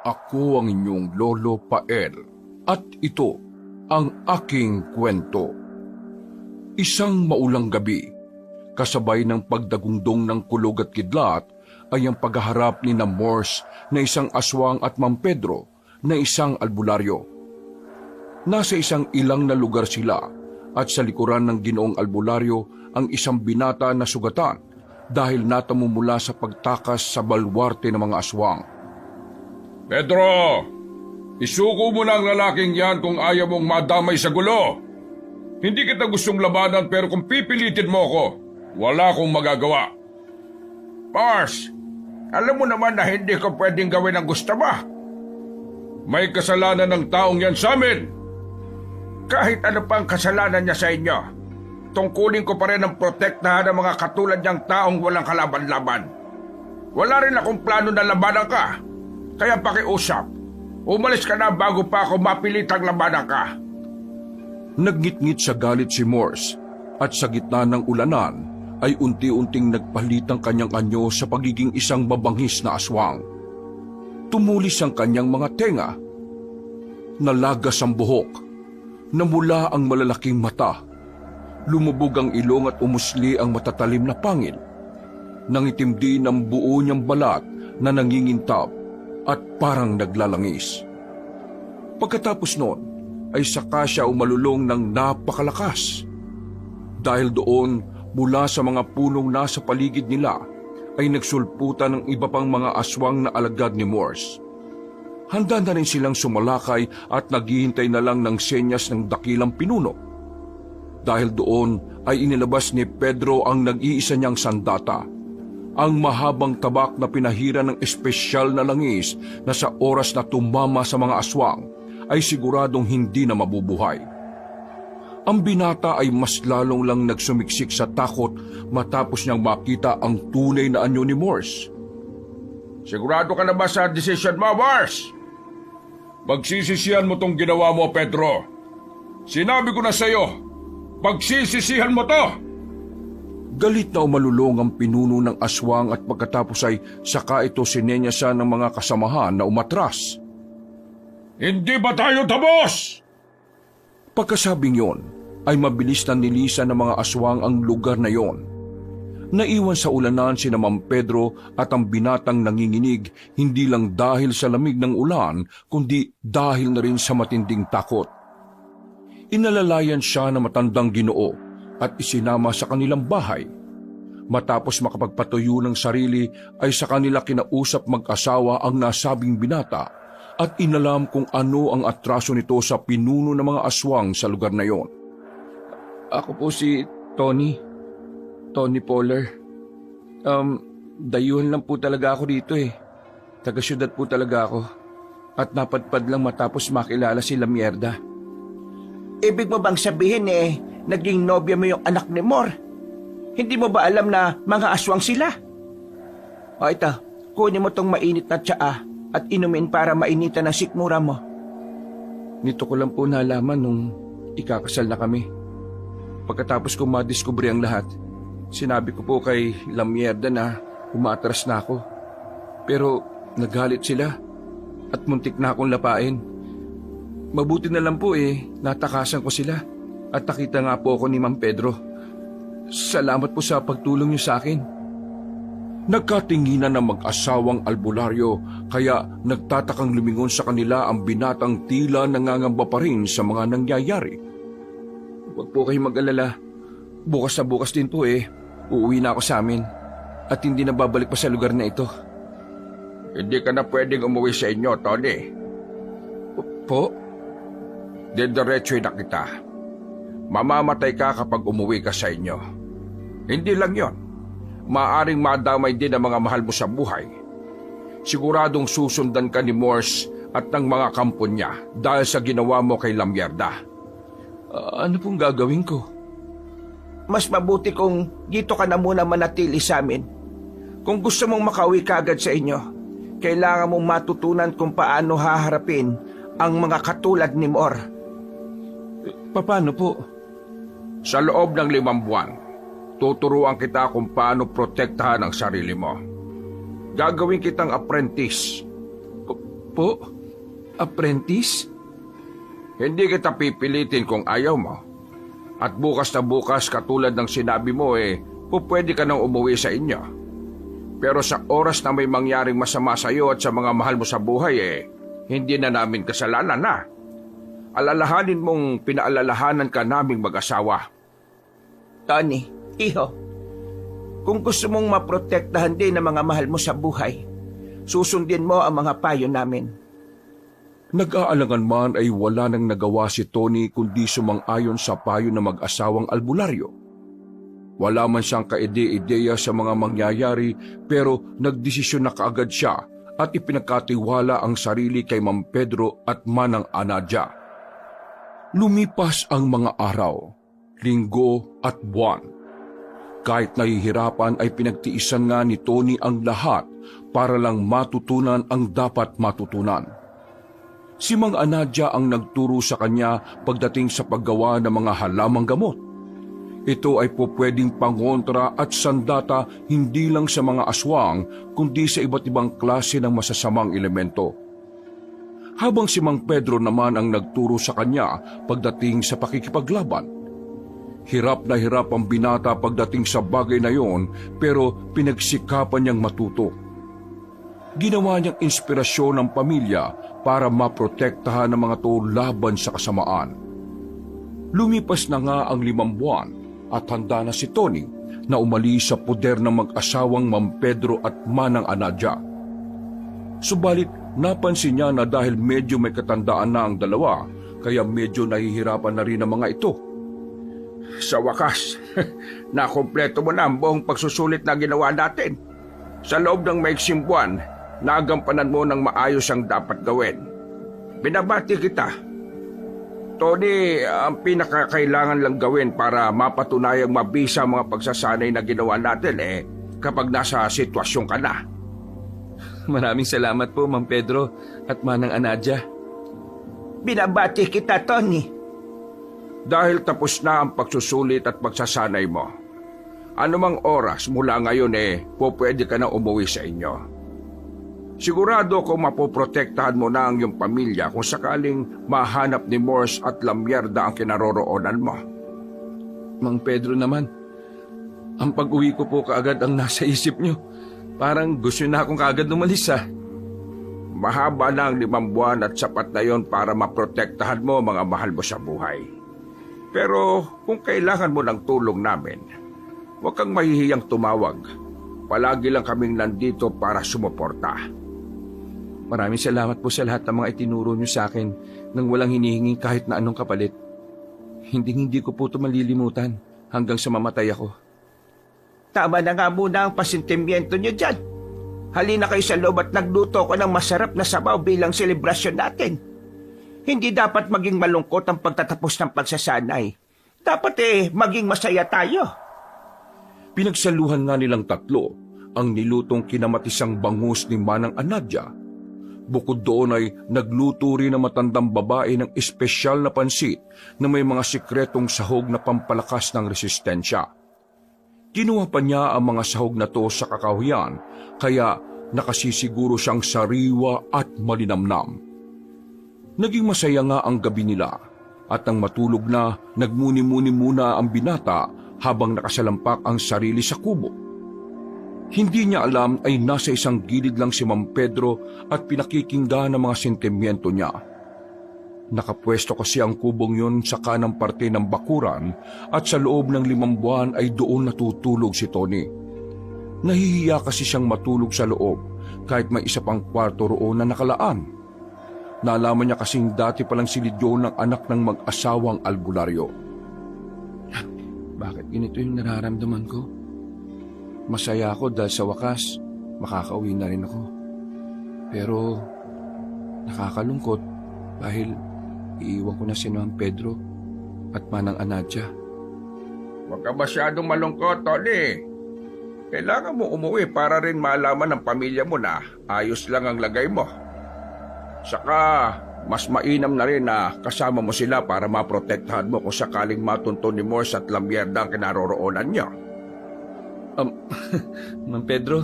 Ako ang inyong Lolo Pael at ito ang aking kwento. Isang maulang gabi, kasabay ng pagdagundong ng kulog at kidlat, ay ang paghaharap ni na Morse na isang aswang at Mang Pedro na isang albularyo. Nasa isang ilang na lugar sila at sa likuran ng Ginoong albularyo ang isang binata na sugatan dahil natamo mula sa pagtakas sa balwarte ng mga aswang. Pedro, isuko mo na ang lalaking yan kung ayaw mong madamay sa gulo. Hindi kita gustong labanan pero kung pipilitin mo ako, wala akong magagawa. Boss, alam mo naman na hindi ko pwedeng gawin ang gusto mo. May kasalanan ng taong yan sa amin. Kahit ano pang kasalanan niya sa inyo, tungkulin ko pa rin ang protektahan ng mga katulad niyang taong walang kalaban-laban. Wala rin akong plano na labanan ka. Kaya pakiusap, umalis ka na bago pa ako mapilitang labanan ka. Nagnitngit sa galit si Morse at sa gitna ng ulanan ay unti-unting nagpalit ang kanyang anyo sa pagiging isang mabangis na aswang. Tumulis ang kanyang mga tenga. Nalagas ang buhok. Namula ang malalaking mata. Lumubog ang ilong at umusli ang matatalim na pangil. Nangitim din ang buo niyang balat na nangingintab at parang naglalangis. Pagkatapos noon, ay saka siya umalulong ng napakalakas. Dahil doon, mula sa mga punong nasa paligid nila, ay nagsulputan ng iba pang mga aswang na alagad ni Morse. Handa na rin silang sumalakay at naghihintay na lang ng senyas ng dakilang pinuno. Dahil doon ay inilabas ni Pedro ang nag-iisa niyang sandata, ang mahabang tabak na pinahira ng espesyal na langis na sa oras na tumama sa mga aswang ay siguradong hindi na mabubuhay. Ang binata ay mas lalong lang nagsumiksik sa takot matapos niyang makita ang tunay na anyo ni Morse. Sigurado ka na ba sa desisyon mo, Morse? Pagsisisihan mo tong ginawa mo, Pedro. Sinabi ko na sa'yo, pagsisisihan mo to! Galit na umalulong ang pinuno ng aswang at pagkatapos ay saka ito sinenyasa ng mga kasamahan na umatras. Hindi ba tayo tapos? Pagkasabing yon, ay mabilis na nilisan ng mga aswang ang lugar na yon. Naiwan sa ulanan sina Mang Pedro at ang binatang nanginginig hindi lang dahil sa lamig ng ulan, kundi dahil na rin sa matinding takot. Inalalayan siya ng matandang Ginoo at isinama sa kanilang bahay. Matapos makapagpatuyo ng sarili ay sa kanila kinausap mag-asawa ang nasabing binata at inalam kung ano ang atraso nito sa pinuno ng mga aswang sa lugar na yon. Ako po si Tony Poller. Dayuhan lang po talaga ako dito eh. Taga-syudad po talaga ako. At napadpad lang matapos makilala si Lamierda. Ibig mo bang sabihin naging nobya mo yung anak ni Mor? Hindi mo ba alam na mga aswang sila? O ito, kunin mo tong mainit na tsaa at inumin para mainitan ang sikmura mo. Nito ko lang po nalaman nung ikakasal na kami. Pagkatapos ko madiskubre ang lahat, sinabi ko po kay Lamierda na umaatras na ako. Pero nagalit sila at muntik na akong lapain. Mabuti na lang po natakasan ko sila. At nakita nga po ako ni Mang Pedro. Salamat po sa pagtulong niyo sa akin. Nagkatinginan ng mag-asawang albularyo kaya nagtatakang lumingon sa kanila ang binatang tila nangangamba pa rin sa mga nangyayari. Huwag po kayong mag-alala. Bukas na bukas din po uuwi na ako sa amin at hindi na babalik pa sa lugar na ito. Hindi ka na pwedeng umuwi sa inyo, Tony. Po? Didiretso'y na kita. Mamamatay ka kapag umuwi ka sa inyo. Hindi lang yon. Maaring madamay din ang mga mahal mo sa buhay. Siguradong susundan ka ni Morse at ng mga kampo niya dahil sa ginawa mo kay Lamierda. Ano pong gagawin ko? Mas mabuti kung dito ka na muna manatili sa amin. Kung gusto mong makauwi kaagad sa inyo, kailangan mong matutunan kung paano haharapin ang mga katulad ni Mor. Paano po? Sa loob ng 5 buwan, tuturuan kita kung paano protektahan ang sarili mo. Gagawin kitang apprentice. Po? Apprentice? Hindi kita pipilitin kung ayaw mo. At bukas na bukas, katulad ng sinabi mo pwede ka nang umuwi sa inyo. Pero sa oras na may mangyaring masama sa iyo at sa mga mahal mo sa buhay hindi na namin kasalanan na. Alalahanin mong pinaalalahanan ka naming mag-asawa. Tony, iho, kung gusto mong maprotektahan din ang mga mahal mo sa buhay, susundin mo ang mga payo namin. Nag-aalangan man ay wala nang nagawa si Tony kundi sumang-ayon sa payo ng mag-asawang albularyo. Wala man siyang kaide-ideya sa mga mangyayari pero nagdesisyon na kaagad siya at ipinagkatiwala ang sarili kay Mang Pedro at Manang Anadia. Lumipas ang mga araw, linggo at buwan. Kahit nahihirapan ay pinagtiisan nga ni Tony ang lahat para lang matutunan ang dapat matutunan. Si Mang Anadia ang nagturo sa kanya pagdating sa paggawa ng mga halamang gamot. Ito ay pupwedeng pangontra at sandata hindi lang sa mga aswang kundi sa iba't ibang klase ng masasamang elemento. Habang si Mang Pedro naman ang nagturo sa kanya pagdating sa pakikipaglaban. Hirap na hirap ang binata pagdating sa bagay na yon pero pinagsikapan niyang matuto. Ginawa niyang inspirasyon ng pamilya para maprotektahan ang mga to laban sa kasamaan. Lumipas na nga ang 5 buwan at handa na si Tony na umalis sa poder ng mag-asawang Mang Pedro at Manang Anadia. Subalit napansin niya na dahil medyo may katandaan na ang dalawa, kaya medyo nahihirapan na rin ang mga ito. Sa wakas, nakumpleto mo na ang buong pagsusulit na ginawa natin. Sa loob ng maiksing buwan, nagampanan mo ng maayos ang dapat gawin. Binabati kita. Tony, ang pinakakailangan lang gawin para mapatunayang mabisa ang mga pagsasanay na ginawa natin kapag nasa sitwasyon ka na. Maraming salamat po, Mang Pedro at Manang Anadia. Binabati kita, Tony. Dahil tapos na ang pagsusulit at pagsasanay mo, anumang oras mula ngayon pwede ka na umuwi sa inyo. Sigurado kung mapoprotektahan mo na ang iyong pamilya kung sakaling mahanap ni Morse at Lamierda ang kinaroroonan mo. Mang Pedro naman, ang pag-uwi ko po kaagad ang nasa isip nyo. Parang gusto na akong kaagad umalis Mahaba na ang 5 buwan at sapat na yon para maprotektahan mo mga mahal mo sa buhay. Pero kung kailangan mo ng tulong namin, huwag kang mahihiyang tumawag. Palagi lang kaming nandito para sumuporta. Maraming salamat po sa lahat ng mga itinuro nyo sa akin nang walang hinihingi kahit na anong kapalit. Hindi ko po ito malilimutan hanggang sa mamatay ako. Tama na nga muna ang pasintimiento niyo dyan. Halina kayo sa loob at nagluto ko ng masarap na sabaw bilang selebrasyon natin. Hindi dapat maging malungkot ang pagtatapos ng pagsasanay. Dapat maging masaya tayo. Pinagsaluhan nga nilang tatlo ang nilutong kinamatisang bangus ni Manang Anadia. Bukod doon ay nagluto rin ang matandang babae ng espesyal na pansit na may mga sikretong sahog na pampalakas ng resistensya. Kinuha pa niya ang mga sahog na to sa kakahuyan, kaya nakasisiguro siyang sariwa at malinamnam. Naging masaya nga ang gabi nila at nang matulog na, nagmuni-muni muna ang binata habang nakasalampak ang sarili sa kubo. Hindi niya alam ay nasa isang gilid lang si Mang Pedro at pinakikinggan ang mga sentimiento niya. Nakapwesto kasi ang kubong yun sa kanang parte ng bakuran at sa loob ng 5 buwan ay doon natutulog si Tony. Nahihiya kasi siyang matulog sa loob kahit may isa pang kwarto roon na nakalaan. Nalaman niya kasing dati palang silidyo ng anak ng mag-asawang albularyo. Bakit ganito yung nararamdaman ko? Masaya ako dahil sa wakas, makakauwi na rin ako. Pero nakakalungkot dahil iiwan ko na si Mang Pedro at Manang Anadia. Huwag ka masyadong malungkot, Tony. Kailangan mo umuwi para rin malaman ng pamilya mo na ayos lang ang lagay mo. Saka, mas mainam na rin na kasama mo sila para maprotektahan mo kung sakaling matunto ni Morse at Lamierda ang kinaroroonan niya. Mang Pedro,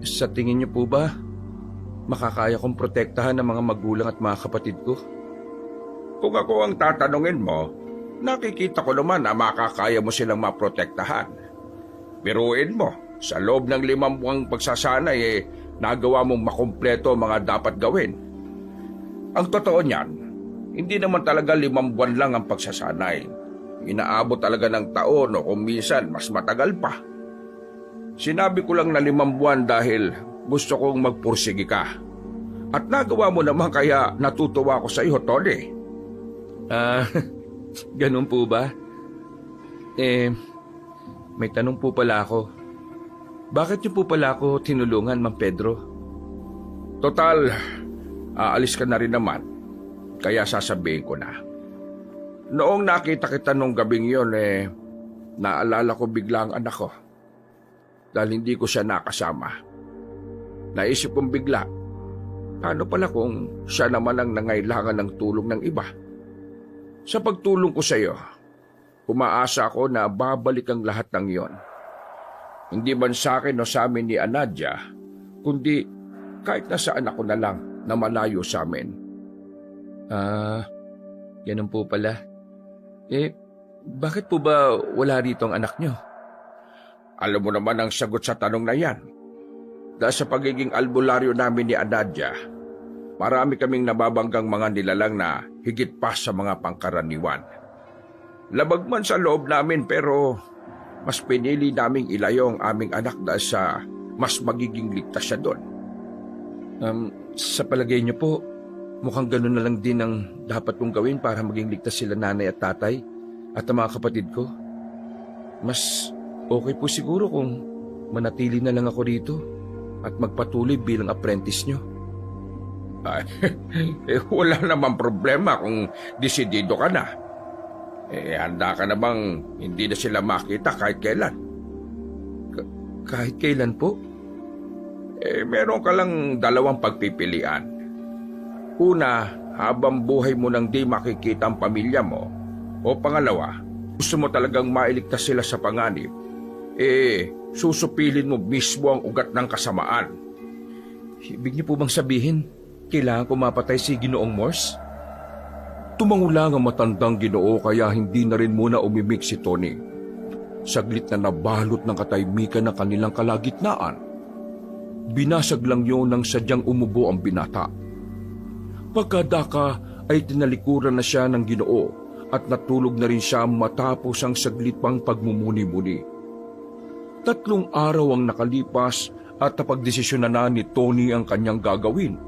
sa tingin niyo po ba, makakaya kong protektahan ng mga magulang at mga kapatid ko. Kung ako ang tatanungin mo, nakikita ko naman na makakaya mo silang maprotektahan. Biruin mo, sa loob ng 5 buwang pagsasanay nagawa mong makumpleto ang mga dapat gawin. Ang totoo niyan, hindi naman talaga 5 buwan lang ang pagsasanay. Inaabot talaga ng taon o kung minsan mas matagal pa. Sinabi ko lang na 5 buwan dahil gusto kong magpursige ka. At nagawa mo naman kaya natutuwa ko sa iyo, Tony. Ganun po ba? May tanong po pala ako. Bakit niyo po pala ako tinulungan, Mang Pedro? Total, aalis ka na rin naman. Kaya sasabihin ko na. Noong nakita kita nung gabing yon, naalala ko bigla ang anak ko. Dahil hindi ko siya nakasama. Naisip kong bigla, paano pala kung siya naman ang nangailangan ng tulong ng iba? Sa pagtulong ko sa iyo, umaasa ako na babalik ang lahat ng iyon. Hindi man sa akin o sa amin ni Anadia, kundi kahit nasaan ako na lang na malayo sa amin. Ganun po pala. Bakit po ba wala rito ang anak niyo? Alam mo naman ang sagot sa tanong na yan. Dahil sa pagiging albularyo namin ni Anadia, marami kaming nababanggang mga nilalang na higit pa sa mga pangkaraniwan. Labag man sa loob namin pero mas pinili naming ilayo ang aming anak dahil sa mas magiging ligtas siya doon. Sa palagay niyo po, mukhang ganun na lang din ang dapat kong gawin para maging ligtas sila nanay at tatay at ang mga kapatid ko. Mas okay po siguro kung manatili na lang ako rito at magpatuloy bilang apprentice niyo. Wala namang problema kung desidido ka na. Handa ka na bang hindi na sila makita kahit kailan? Kahit kailan po? Meron ka lang 2 pagpipilian. Una, habang buhay mo nang di makikita ang pamilya mo. O pangalawa, gusto mo talagang mailigtas sila sa panganib. Susupilin mo mismo ang ugat ng kasamaan. Ibig niyo po bang sabihin, kailangan ko mapatay si Ginoong Morse? Tumangulang ang matandang Ginoo kaya hindi na rin muna umimik si Tony. Saglit na nabalot ng katahimikan ng kanilang kalagitnaan. Binasag lang yun nang sadyang umubo ang binata. Pagkadaka ay tinalikuran na siya ng Ginoo at natulog na rin siya matapos ang saglit pang pagmumuni-muni. 3 araw ang nakalipas at napagdesisyonan na ni Tony ang kanyang gagawin.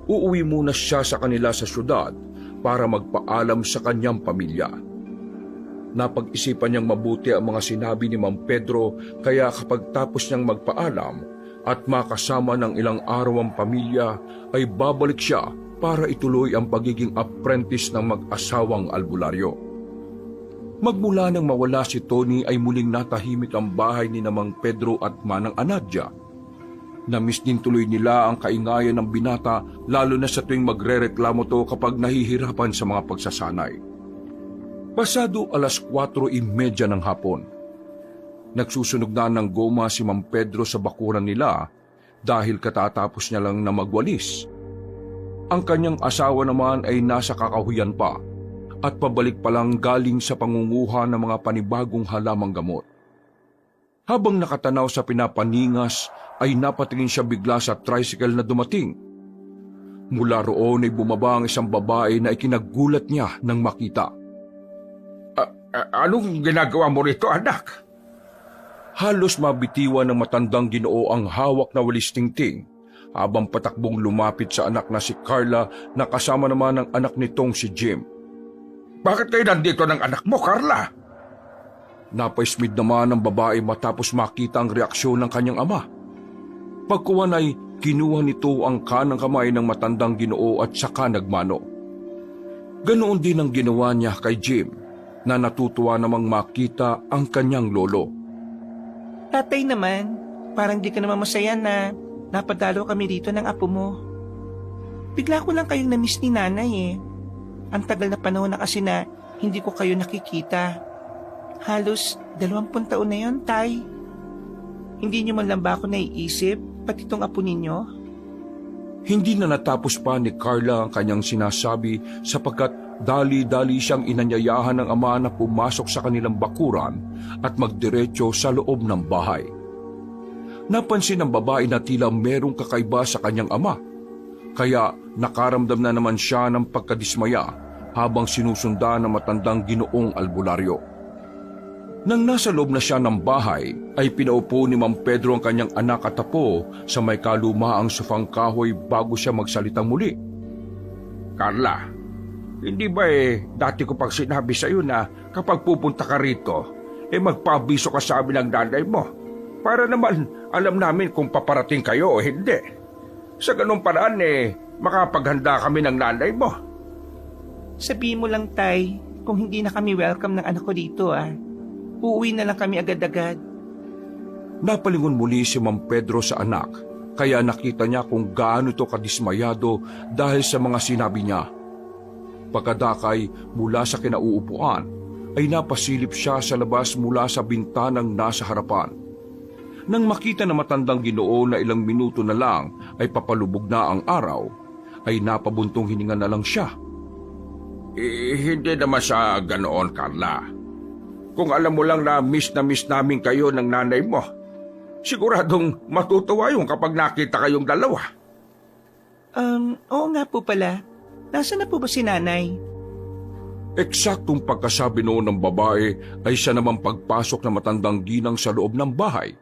Uuwi muna siya sa kanila sa syudad para magpaalam sa kanyang pamilya. Napag-isipan niyang mabuti ang mga sinabi ni Mang Pedro kaya kapag tapos niyang magpaalam at makasama ng ilang araw ang pamilya ay babalik siya para ituloy ang pagiging apprentice ng mag-asawang albularyo. Magmula nang mawala si Tony ay muling natahimik ang bahay ni Mang Pedro at Manang Anadia. Namiss din tuloy nila ang kaingayan ng binata lalo na sa tuwing magrereklamo to kapag nahihirapan sa mga pagsasanay. Pasado 4:30 ng hapon. Nagsusunog na ng goma si Mang Pedro sa bakuran nila dahil katatapos niya lang na magwalis. Ang kanyang asawa naman ay nasa kakahuyan pa at pabalik pa lang galing sa pangunguha ng mga panibagong halamang gamot. Habang nakatanaw sa pinapaningas ay napatingin siya bigla sa tricycle na dumating. Mula roon ay bumaba ang isang babae na ikinagulat niya nang makita. Anong ginagawa mo rito, anak? Halos mabitiwan ng matandang Ginoo ang hawak na walis tingting habang patakbong lumapit sa anak na si Carla na kasama naman ang anak nitong si Jim. Bakit kayo nandito ng anak mo, Carla? Napaismid naman ang babae matapos makita ang reaksyon ng kanyang ama. Pagkuwan ay kinuha nito ang kanang kamay ng matandang Ginoo at saka nagmano. Ganoon din ang ginawa niya kay Jim na natutuwa namang makita ang kanyang lolo. Tatay naman, parang di ka naman masaya na napadalo kami dito ng apo mo. Bigla ko lang kayong na-miss ni nanay eh. Ang tagal na panahon na kasi na hindi ko kayo nakikita. Halos 20 taon na yon, tay. Hindi niyo man lang ba ako naiisip, pati itong apo ninyo? Hindi na natapos pa ni Carla ang kanyang sinasabi sapagkat dali-dali siyang inanyayahan ng ama na pumasok sa kanilang bakuran at magdiretso sa loob ng bahay. Napansin ng babae na tila merong kakaiba sa kanyang ama, kaya nakaramdam na naman siya ng pagkadismaya habang sinusundan ng matandang Ginoong Albularyo. Nang nasa loob na siya ng bahay, ay pinaupo ni Mang Pedro ang kanyang anak at apo sa may kalumaang sofang kahoy bago siya magsalitang muli. Carla, hindi ba dati ko pang sinabi sa iyo na kapag pupunta ka rito, magpabiso ka sa amin ng nanay mo para naman alam namin kung paparating kayo o hindi. Sa ganung paraan makapaghanda kami ng nanay mo. Sabihin mo lang, Tay, kung hindi na kami welcome ng anak ko dito, uuwi na lang kami agad-agad. Napalingon muli si Mang Pedro sa anak, kaya nakita niya kung gaano ito kadismayado dahil sa mga sinabi niya. Pagkadakay mula sa kinauupuan, ay napasilip siya sa labas mula sa bintanang nasa harapan. Nang makita na matandang Ginoo na ilang minuto na lang ay papalubog na ang araw, ay napabuntong hininga na lang siya. Hindi naman sa ganoon, Carla. Kung alam mo lang na miss namin kayo ng nanay mo, siguradong matutuwa yung kapag nakita kayong dalawa. Oo nga po pala. Nasaan na po ba si nanay? Eksaktong pagkasabi noon ng babae ay siya naman pagpasok na matandang ginang sa loob ng bahay.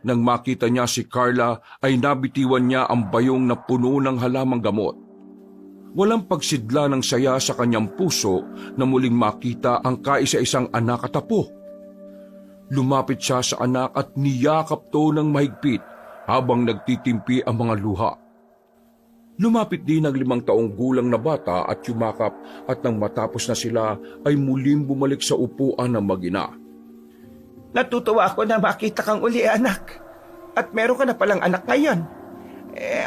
Nang makita niya si Carla ay nabitiwan niya ang bayong na puno ng halamang gamot. Walang pagsidla ng saya sa kanyang puso na muling makita ang kaisa-isang anak at apo. Lumapit siya sa anak at niyakap to ng mahigpit habang nagtitimpi ang mga luha. Lumapit din ang 5 taong gulang na bata at yumakap at nang matapos na sila ay muling bumalik sa upuan ng mag-ina. Natutuwa ako na makita kang uli, anak. At meron ka na palang anak ngayon.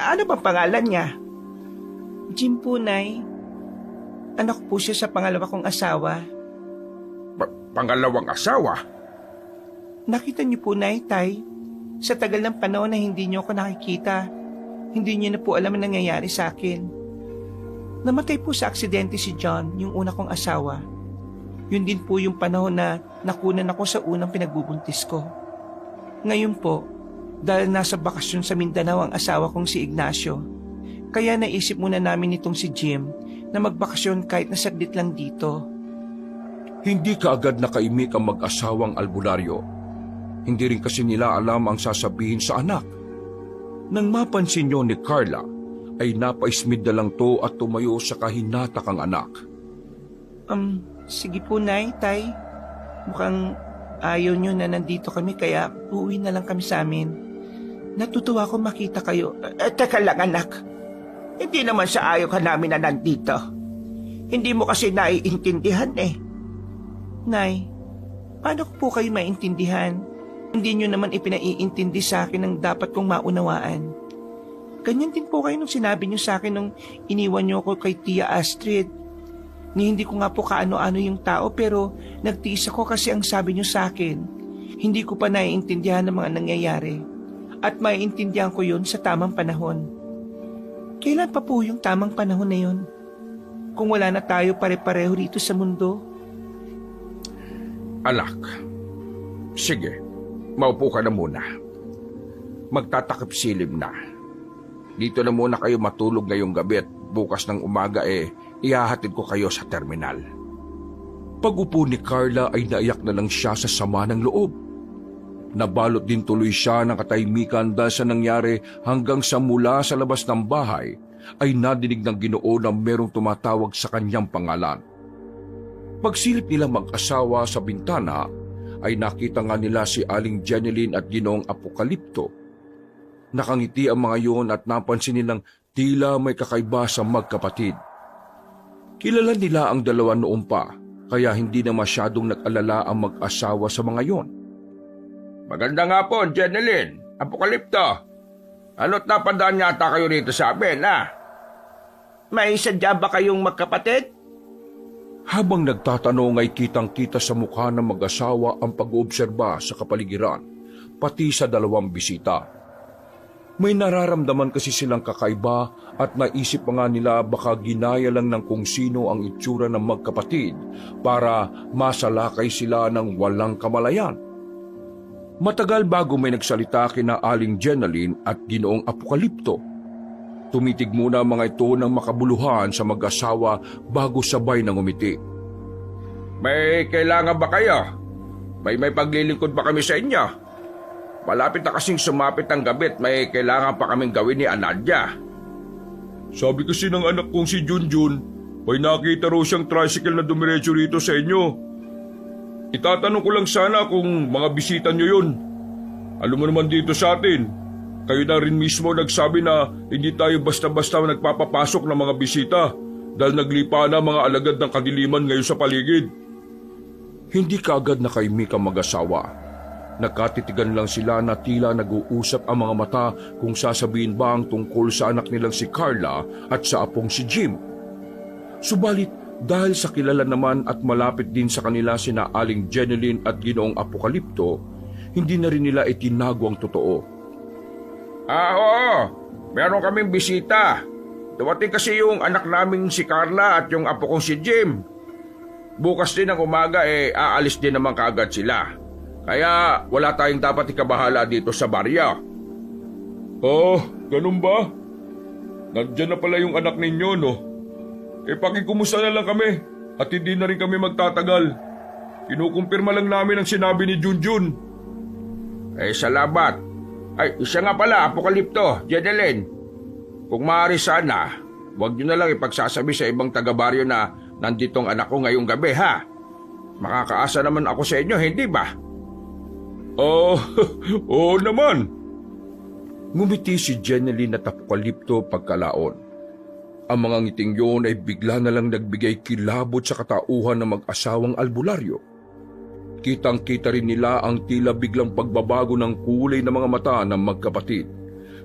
Ano bang pangalan niya? Jim po, Nay. Anak po siya sa pangalawa kong asawa. Pangalawang asawa? Nakita niyo po, Nay, Tay. Sa tagal ng panahon na hindi niyo ako nakikita, hindi niyo na po alam ang nangyayari sa akin. Namatay po sa aksidente si John, yung una kong asawa. Yun din po yung panahon na nakunan ako sa unang pinagbubuntis ko. Ngayon po, dahil nasa bakasyon sa Mindanao ang asawa kong si Ignacio, kaya naisip muna namin nitong si Jim na magbakasyon kahit na saglit lang dito. Hindi kaagad nakaimik ang mag-asawang Albularyo. Hindi rin kasi nila alam ang sasabihin sa anak. Nang mapansin niyo ni Carla, ay napaismid na lang to at tumayo sa kahinatakang anak. Sige po, Nay, Tay. Mukhang ayaw nyo na nandito kami kaya uuwi na lang kami sa amin. Natutuwa ko makita kayo. Teka lang, anak. Hindi naman sa ayaw ka namin na nandito. Hindi mo kasi naiintindihan Nay, paano ko po kayo maintindihan? Hindi nyo naman ipinaiintindi sa akin ang dapat kong maunawaan. Ganyan din po kayo nung sinabi nyo sa akin nung iniwan nyo ako kay Tia Astrid. Ni hindi ko nga po kaano-ano yung tao pero nagtiis ako kasi ang sabi nyo sa akin. Hindi ko pa naiintindihan ang mga nangyayari. At maiintindihan ko yun sa tamang panahon. Kailan pa po yung tamang panahon na yun? Kung wala na tayo pare-pareho rito sa mundo? Anak, sige, maupo ka na muna. Magtatakip silim na. Dito na muna kayo matulog ngayong gabi at bukas ng umaga ihahatid ko kayo sa terminal. Pag-upo ni Carla ay naiyak na lang siya sa sama ng loob. Nabalot din tuloy siya ng katahimikan dahil sa nangyari hanggang sa mula sa labas ng bahay ay nadinig ng Ginoo na merong tumatawag sa kanyang pangalan. Pagsilip nila mag-asawa sa bintana ay nakita nga nila si Aling Jeneline at Ginoong Apokalipto. Nakangiti ang mga yon at napansin nilang tila may kakaiba sa magkapatid. Kilala nila ang dalawa noon pa kaya hindi na masyadong nag-alala ang mag-asawa sa mga yon. Maganda nga po, Jeneline, Apokalipto. Ano't napadaan yata kayo rito sa amin, May sadya ba kayong magkapatid? Habang nagtatanong ay kitang-kita sa mukha ng mag-asawa ang pag-oobserba sa kapaligiran, pati sa dalawang bisita. May nararamdaman kasi silang kakaiba at naisip pa nga nila baka ginaya lang ng kung sino ang itsura ng magkapatid para masalakay sila ng walang kamalayan. Matagal bago may nagsalita kina Aling Jenaline at Ginoong Apokalipto. Tumitig muna ang mga ito ng makabuluhan sa mag-asawa bago sabay ng umiti. May kailangan ba kayo? May paglilingkod ba kami sa inyo? Malapit na kasing sumapit ang gabi at may kailangan pa kaming gawin ni Anadia. Sabi kasi ng anak kong si Junjun, may nakita raw siyang tricycle na dumiretso rito sa inyo. Itatanong ko lang sana kung mga bisita nyo yun. Alam mo naman dito sa atin, kayo na rin mismo nagsabi na hindi tayo basta-basta nagpapapasok ng mga bisita dahil naglipa na mga alagad ng kadiliman ngayon sa paligid. Hindi kaagad nakaimik ang mag-asawa. Nakatitigan lang sila na tila nag-uusap ang mga mata kung sasabihin ba ang tungkol sa anak nilang si Carla at sa apong si Jim. Subalit dahil sa kilala naman at malapit din sa kanila sina Aling Jeneline at Ginoong Apokalipto, hindi na rin nila itinago ang totoo. Oo, meron kaming bisita. Dumating kasi yung anak naming si Carla at yung apo kong si Jim. Bukas din ang umaga aalis din naman kaagad sila. Kaya wala tayong dapat ikabahala dito sa barya. Oh, ganun ba? Nandiyan na pala yung anak ninyo, no? Pakikumusta na lang kami at hindi na rin kami magtatagal. Kinukumpirma lang namin ang sinabi ni Junjun. Salamat. Isa nga pala, Apokalipto, Jeneline. Kung maaari sana, huwag nyo na lang ipagsasabi sa ibang taga-baryo na nanditong anak ko ngayong gabi, ha? Makakaasa naman ako sa inyo, hindi ba? Oh, oo naman. Ngumiti si Jeneline at Apokalipto pagkalaon. Ang mga ngiting yun ay bigla na lang nagbigay kilabot sa katauhan ng mag-asawang albularyo. Kitang-kita rin nila ang tila biglang pagbabago ng kulay ng mga mata ng magkapatid.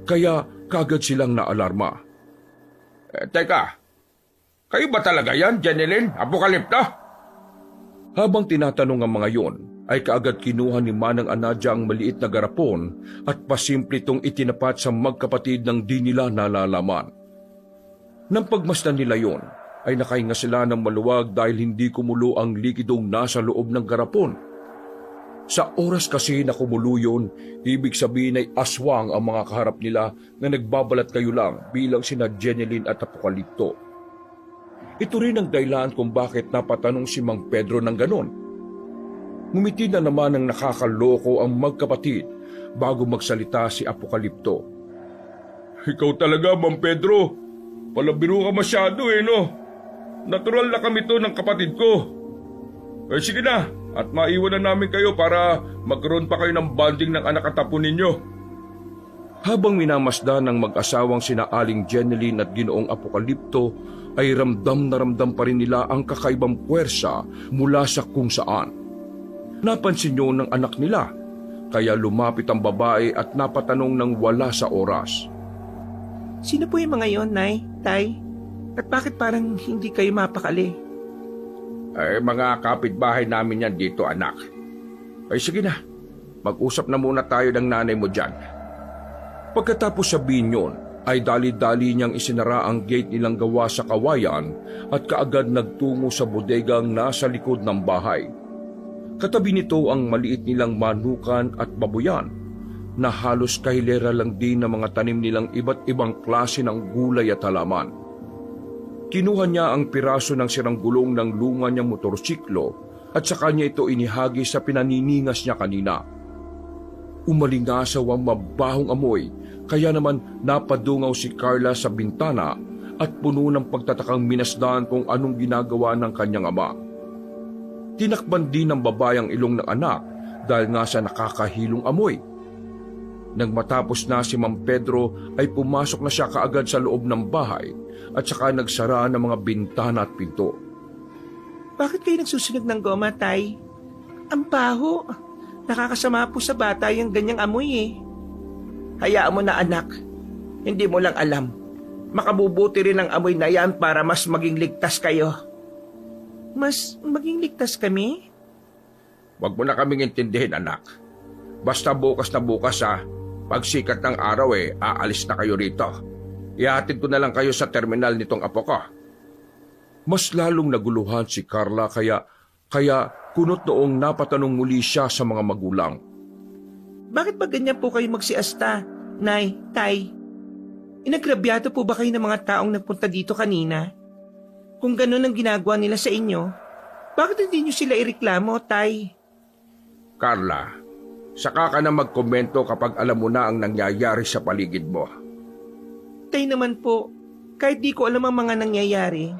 Kaya kagad silang naalarma. Teka, kayo ba talaga yan, Jeneline, Apokalipto? Habang tinatanong ang mga yon, ay kaagad kinuha ni Manang Anadia ang maliit na garapon at pasimple itong itinapat sa magkapatid ng di nila nalalaman. Nang pagmasdan nila yon, ay nakahinga sila ng maluwag dahil hindi kumulo ang likidong nasa loob ng garapon. Sa oras kasi na kumulo yun, ibig sabihin ay aswang ang mga kaharap nila na nagbabalat kayo lang bilang sina Jeneline at Apokalipto. Ito rin ang dahilan kung bakit napatanong si Mang Pedro ng ganon. Ngumiti na naman ang nakakaloko ang magkapatid bago magsalita si Apokalipto. Ikaw talaga, Mang Pedro. Palabiro ka masyado no? Natural na kami to ng kapatid ko. Sige na, at maiwan na namin kayo para magkaroon pa kayo ng bonding ng anak at apo ninyo. Habang minamasdan ng mag-asawang sina Aling Jeneline at Ginoong Apokalipto, ay ramdam na ramdam pa rin nila ang kakaibang puwersa mula sa kung saan. Napansin yun ng anak nila, kaya lumapit ang babae at napatanong ng wala sa oras. Sino po yung mga yon, Nay, Tay? At bakit parang hindi kayo mapakali? Mga kapitbahay namin yan dito, anak. Sige na, mag-usap na muna tayo ng nanay mo dyan. Pagkatapos sabihin yun, ay dali-dali niyang isinara ang gate nilang gawa sa kawayan at kaagad nagtungo sa bodegang nasa likod ng bahay. Katabi nito ang maliit nilang manukan at babuyan na halos kahilera lang din ng mga tanim nilang iba't ibang klase ng gulay at halaman. Kinuha niya ang piraso ng sirang gulong ng luma niyang motorsiklo at sa kanya ito inihagi sa pinaniningas niya kanina. Umalingasaw ang mabahong amoy, kaya naman napadungaw si Carla sa bintana at puno ng pagtatakang minasdan kung anong ginagawa ng kanyang ama. Tinakban din ng babae ang ilong ng anak dahil nga sa nakakahilong amoy. Nang matapos na si Mang Pedro ay pumasok na siya kaagad sa loob ng bahay at saka nagsara ng mga bintana at pinto. Bakit kayo nagsusunog ng goma, Tay? Ang baho. Nakakasama po sa bata yung ganyang amoy Hayaan mo na, anak. Hindi mo lang alam. Makabubuti rin ang amoy na yan para mas maging ligtas kayo. Mas maging ligtas kami? Huwag mo na kaming intindihin, anak. Basta bukas na bukas, Pagsikat ng araw aalis na kayo rito. Ihatid ko na lang kayo sa terminal nitong apo ko. Mas lalong naguluhan si Carla kaya kunot noong napatanong muli siya sa mga magulang. Bakit ba ganyan po kayo magsiasta, Nay, Tay? Inagrabyado po ba kayo ng mga taong nagpunta dito kanina? Kung ganun ang ginagawa nila sa inyo, bakit hindi nyo sila ireklamo, Tay? Carla, saka ka na magkomento kapag alam mo na ang nangyayari sa paligid mo. Tay naman po, kahit di ko alam ang mga nangyayari,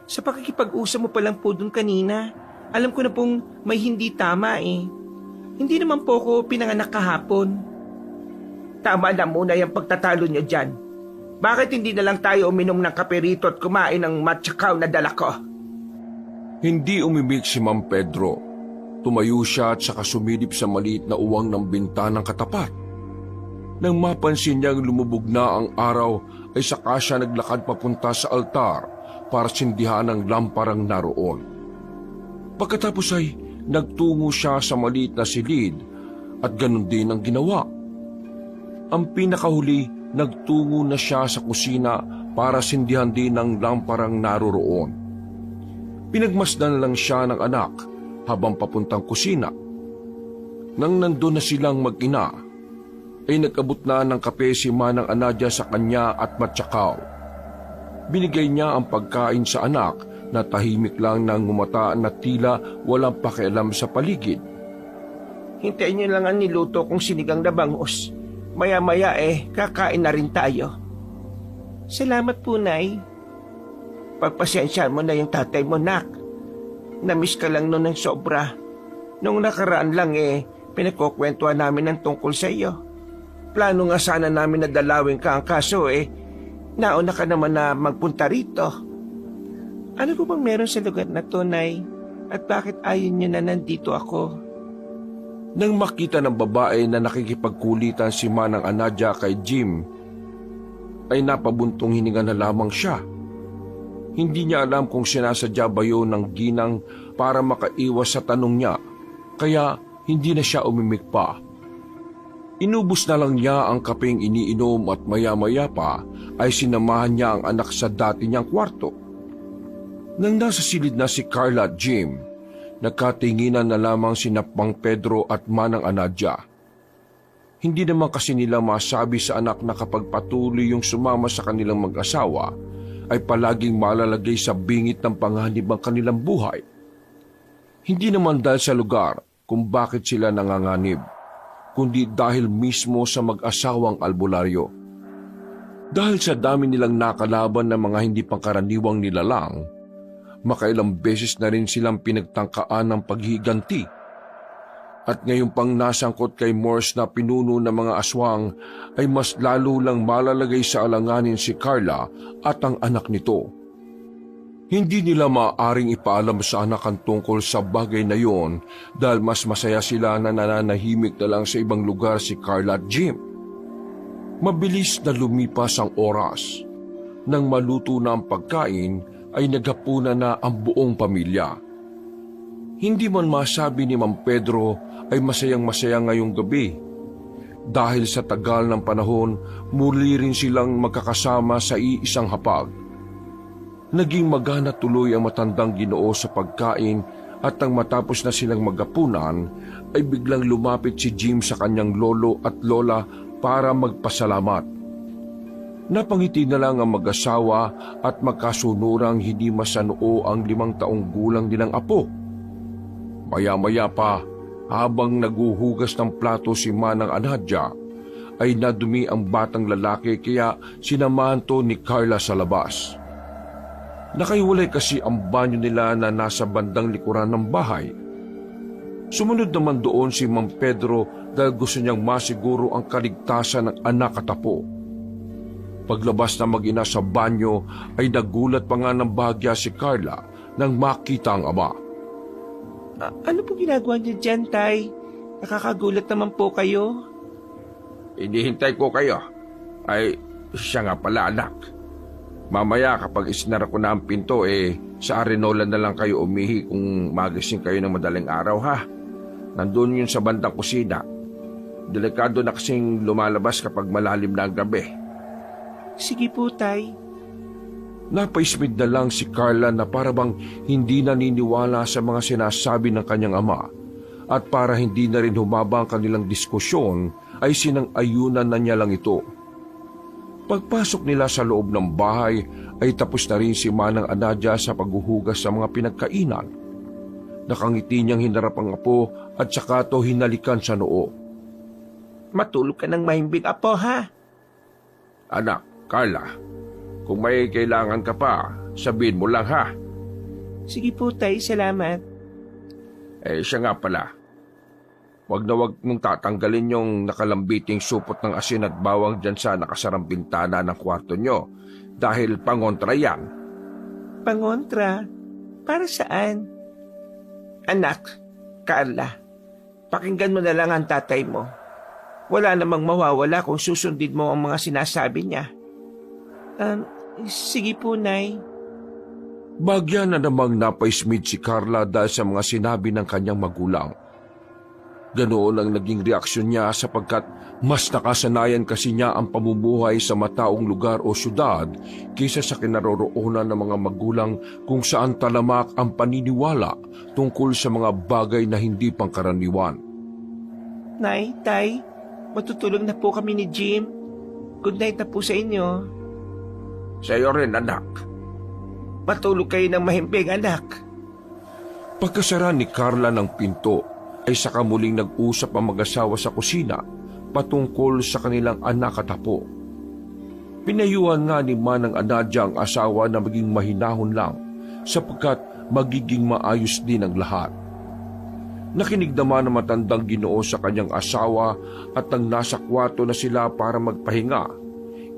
sa pakikipag-usap mo pa lang po dun kanina, alam ko na pong may hindi tama eh. Hindi naman po ako pinanganak kahapon. Tama na muna yung pagtatalo niyo dyan. Bakit hindi na lang tayo uminom ng kape rito at kumain ng matsakaw na dala ko? Hindi umimik si Mang Pedro. Tumayo siya at saka sumilip sa maliit na uwang ng bintanang katapat. Nang mapansin niyang lumubog na ang araw, ay saka siya naglakad papunta sa altar para sindihan ang lamparang naroon. Pagkatapos ay nagtungo siya sa maliit na silid at ganun din ang ginawa. Ang pinakahuli, nagtungo na siya sa kusina para sindihan din ang lamparang naroroon. Pinagmasdan lang siya ng anak habang papuntang kusina. Nang nandun na silang mag-ina, ay nag-abot na ng kape si Manang Anadia sa kanya at matsakaw. Binigay niya ang pagkain sa anak na tahimik lang ng ngumata na tila walang pakialam sa paligid. Hintayin niyo lang ang niluto kong sinigang na bangus. Maya-maya kakain na rin tayo. Salamat po, Nay. Pagpasensya mo na yung tatay mo, nak. Namiss ka lang noon ng sobra. Nung nakaraan lang pinagkukwentuhan namin ng tungkol sa iyo. Plano nga sana namin na dalawin ka, ang kaso nauna ka naman na magpunta rito. Ano po bang meron sa lugar na to, Nay? At bakit ayaw niyo na nandito ako? Nang makita ng babae na nakikipagkulitan si Manang Anadia kay Jim, ay napabuntong hininga na lamang siya. Hindi niya alam kung sinasadya ba yun ng ginang para makaiwas sa tanong niya, kaya hindi na siya umimik pa. Inubos na lang niya ang kapeng iniinom at maya-maya pa ay sinamahan niya ang anak sa dati niyang kwarto. Nang nasa silid na si Carla at Jim, nagkatinginan na lamang sina Mang Pedro at Manang Anadia. Hindi naman kasi nila masabi sa anak na kapag patuloy yung sumama sa kanilang mag-asawa, ay palaging malalagay sa bingit ng panganib ang kanilang buhay. Hindi naman dahil sa lugar kung bakit sila nanganganib, kundi dahil mismo sa mag-asawang albularyo. Dahil sa dami nilang nakalaban ng mga hindi pangkaraniwang nilalang, makailang beses na rin silang pinagtangkaan ng paghiganti. At ngayon pang nasangkot kay Morse na pinuno ng mga aswang ay mas lalo lang malalagay sa alanganin si Carla at ang anak nito. Hindi nila maaaring ipaalam sa anak ang tungkol sa bagay na yon dahil mas masaya sila na nananahimik na lang sa ibang lugar si Carla at Jim. Mabilis na lumipas ang oras. Nang maluto na ang pagkain ay naghapunan na ang buong pamilya. Hindi man masabi ni Mang Pedro ay masayang-masaya ngayong gabi. Dahil sa tagal ng panahon, muli rin silang magkakasama sa iisang hapag. Naging magana tuloy ang matandang Ginoo sa pagkain at nang matapos na silang maghapunan, ay biglang lumapit si Jim sa kanyang lolo at lola para magpasalamat. Napangiti na lang ang mag-asawa at magkasunurang hindi masanoo ang 5 taong gulang nilang apo. Maya-maya pa, habang naguhugas ng plato si Manang Anadia, ay nadumi ang batang lalaki kaya sinamahan to ni Carla sa labas. Nakaiwalay kasi ang banyo nila na nasa bandang likuran ng bahay. Sumunod naman doon si Mang Pedro dahil gusto niyang masiguro ang kaligtasan ng anak at apo. Paglabas na mag-ina sa banyo ay nagulat pa nga ng bahagya si Carla nang makita ang ama. Ano po ginagawa niyo dyan, Tay? Nakakagulat naman po kayo. Inihintay ko kayo. Ay, siya nga pala anak. Mamaya kapag isinara ko na ang pinto sa arenola na lang kayo umihi kung magising kayo ng madaling araw ha. Nandun yun sa bandang kusina. Delikado na kasing lumalabas kapag malalim na ang gabi. Sige po, Tay. Napaismid na lang si Carla na parabang hindi naniniwala sa mga sinasabi ng kanyang ama at para hindi na rin humaba ang kanilang diskusyon ay sinang-ayunan na niya lang ito. Pagpasok nila sa loob ng bahay ay tapos na rin si Manang Anadia sa paghuhugas sa mga pinagkainan. Nakangiti niyang hinarap ang apo at saka to hinalikan sa noo. Matulog ka ng mahimbing, apo, ha? Anak, Carla, kung may kailangan ka pa, sabihin mo lang ha. Sige po, Tay. Salamat. Siya nga pala. Wag na wag mong tatanggalin yung nakalambiting supot ng asin at bawang dyan sa nakasarang bintana ng kwarto nyo dahil pangontra yan. Pangontra? Para saan? Anak, Carla, pakinggan mo na lang ang tatay mo. Wala namang mawawala kung susundin mo ang mga sinasabi niya. Sige po, Nay. Bagyan na namang napaismid si Carla dahil sa mga sinabi ng kanyang magulang. Ganoon ang naging reaksyon niya sapagkat mas nakasanayan kasi niya ang pamumuhay sa mataong lugar o syudad kaysa sa kinaroroonan ng mga magulang kung saan talamak ang paniniwala tungkol sa mga bagay na hindi pangkaraniwan. Nay, Tay, matutulog na po kami ni Jim. Good night na po sa inyo. Sa iyo rin, anak. Matulog kayo ng mahimbing, anak. Pagkasara ni Carla ng pinto, ay saka muling nag-usap ang mag-asawa sa kusina patungkol sa kanilang anak at apo. Pinayuhan nga ni Manang Anadia ang asawa na maging mahinahon lang sapagkat magiging maayos din ang lahat. Nakinig naman ang matandang Ginoo sa kanyang asawa at nang nasa kwarto na sila para magpahinga,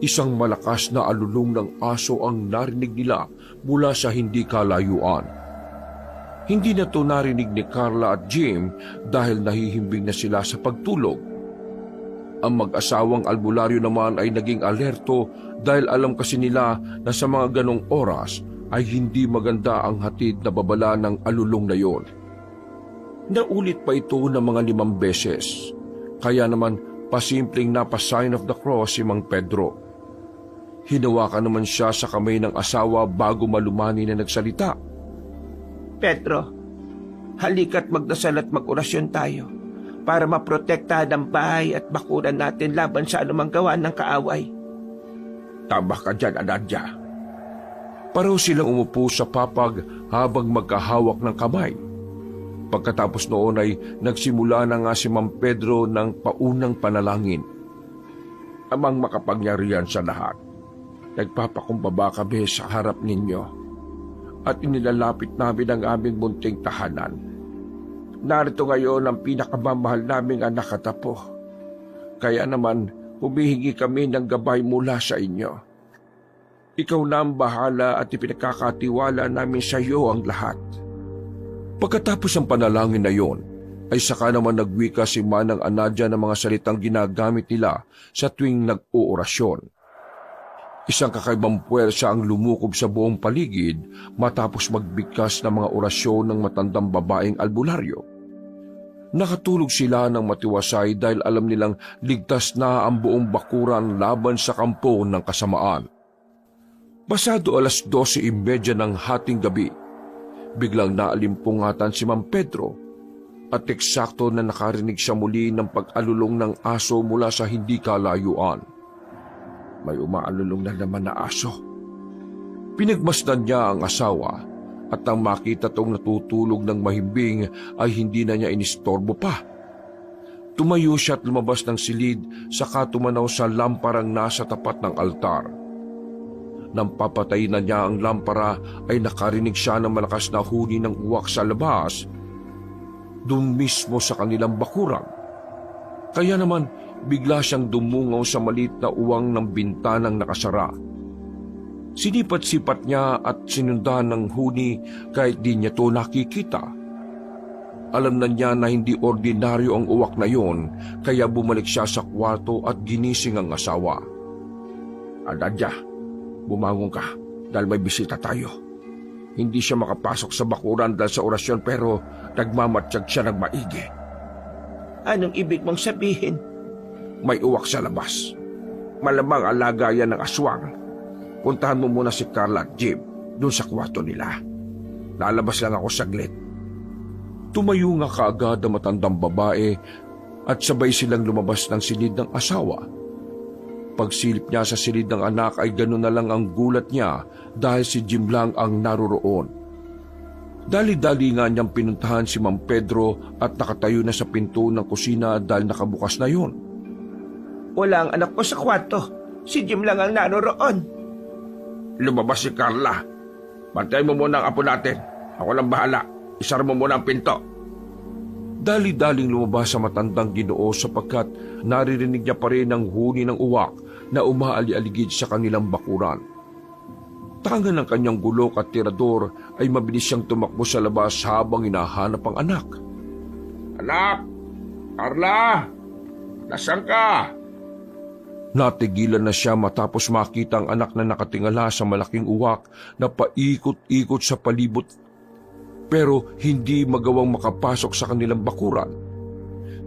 isang malakas na alulong ng aso ang narinig nila mula sa hindi kalayuan. Hindi na to narinig ni Carla at Jim dahil nahihimbing na sila sa pagtulog. Ang mag-asawang albularyo naman ay naging alerto dahil alam kasi nila na sa mga ganong oras ay hindi maganda ang hatid na babala ng alulong na yon. Naulit pa ito ng mga 5 beses, kaya naman pasimpleng napa-sign of the cross si Mang Pedro. Hinawakan naman siya sa kamay ng asawa bago malumani na nagsalita. Pedro, halika't magdasal at mag-orasyon tayo para maprotektahan ang bahay at bakuran natin laban sa anumang gawa ng kaaway. Tama ka dyan, Anadia. Pareho silang umupo sa papag habang magkahawak ng kamay. Pagkatapos noon ay nagsimula na nga si Mang Pedro ng paunang panalangin. Amang makapangyarihan sa lahat, nagpapakumbaba kami sa harap ninyo at inilalapit namin ang aming munting tahanan. Narito ngayon ang pinakamamahal naming anak at apo. Kaya naman, humihingi kami ng gabay mula sa inyo. Ikaw na ang bahala at ipinagkakatiwala namin sa iyo ang lahat. Pagkatapos ng panalangin na yon, ay saka naman nagwika si Manang Anadia ng mga salitang ginagamit nila sa tuwing nag-oorasyon. Isang kakaibang puwersa ang lumukob sa buong paligid matapos magbigkas ng mga orasyon ng matandang babaeng albularyo. Nakatulog sila ng matiwasay dahil alam nilang ligtas na ang buong bakuran laban sa kampo ng kasamaan. Pasado 12:30 ng hating gabi, biglang naalimpungatan si Mang Pedro at eksakto na nakarinig siya muli ng pag-alulong ng aso mula sa hindi kalayuan. May umaalulong na naman na aso. Pinagmasdan niya ang asawa at nang makita tong natutulog ng mahimbing ay hindi na niya inistorbo pa. Tumayo siya at lumabas ng silid saka tumanaw sa lamparang nasa tapat ng altar. Nang papatay na niya ang lampara ay nakarinig siya ng malakas na huni ng uwak sa labas doon mismo sa kanilang bakuran. Kaya naman bigla siyang dumungaw sa maliit na uwang ng bintanang nakasara. Sinipat-sipat niya at sinundan ng huni kahit di niya to nakikita. Alam na niya na hindi ordinaryo ang uwak na yon, kaya bumalik siya sa kwarto at ginising ang asawa. Anadia, bumangon ka dahil may bisita tayo. Hindi siya makapasok sa bakuran dahil sa orasyon pero nagmamatsyag siya ng maigi. Anong ibig mong sabihin? may uwak sa labas. Malamang alaga yan ng aswang. Puntahan mo muna si Carla at Jim doon sa kwarto nila. Lalabas lang ako saglit. Tumayo nga kaagad ang matandang babae at sabay silang lumabas ng silid ng asawa. Pagsilip niya sa silid ng anak ay gano'n na lang ang gulat niya dahil si Jim lang ang naroroon. Dali-dali nga niyang pinuntahan si Mang Pedro at nakatayo na sa pinto ng kusina dahil nakabukas na yon. Wala ang anak ko sa kwarto. Si Jim lang ang naroroon. Lumabas si Carla. Bantayan mo muna ang apo natin. Ako lang bahala. Isara mo muna ang pinto. Dali-daling lumabas sa matandang Ginoo sapagkat naririnig niya pa rin ang huni ng uwak na umaali-aligid sa kanilang bakuran. Tangan ng kanyang gulok at tirador ay mabilis siyang tumakbo sa labas habang hinahanap ang anak. Anak! Carla! Nasaan ka? Natigilan na siya matapos makita ang anak na nakatingala sa malaking uwak na paikot-ikot sa palibot pero hindi magawang makapasok sa kanilang bakuran.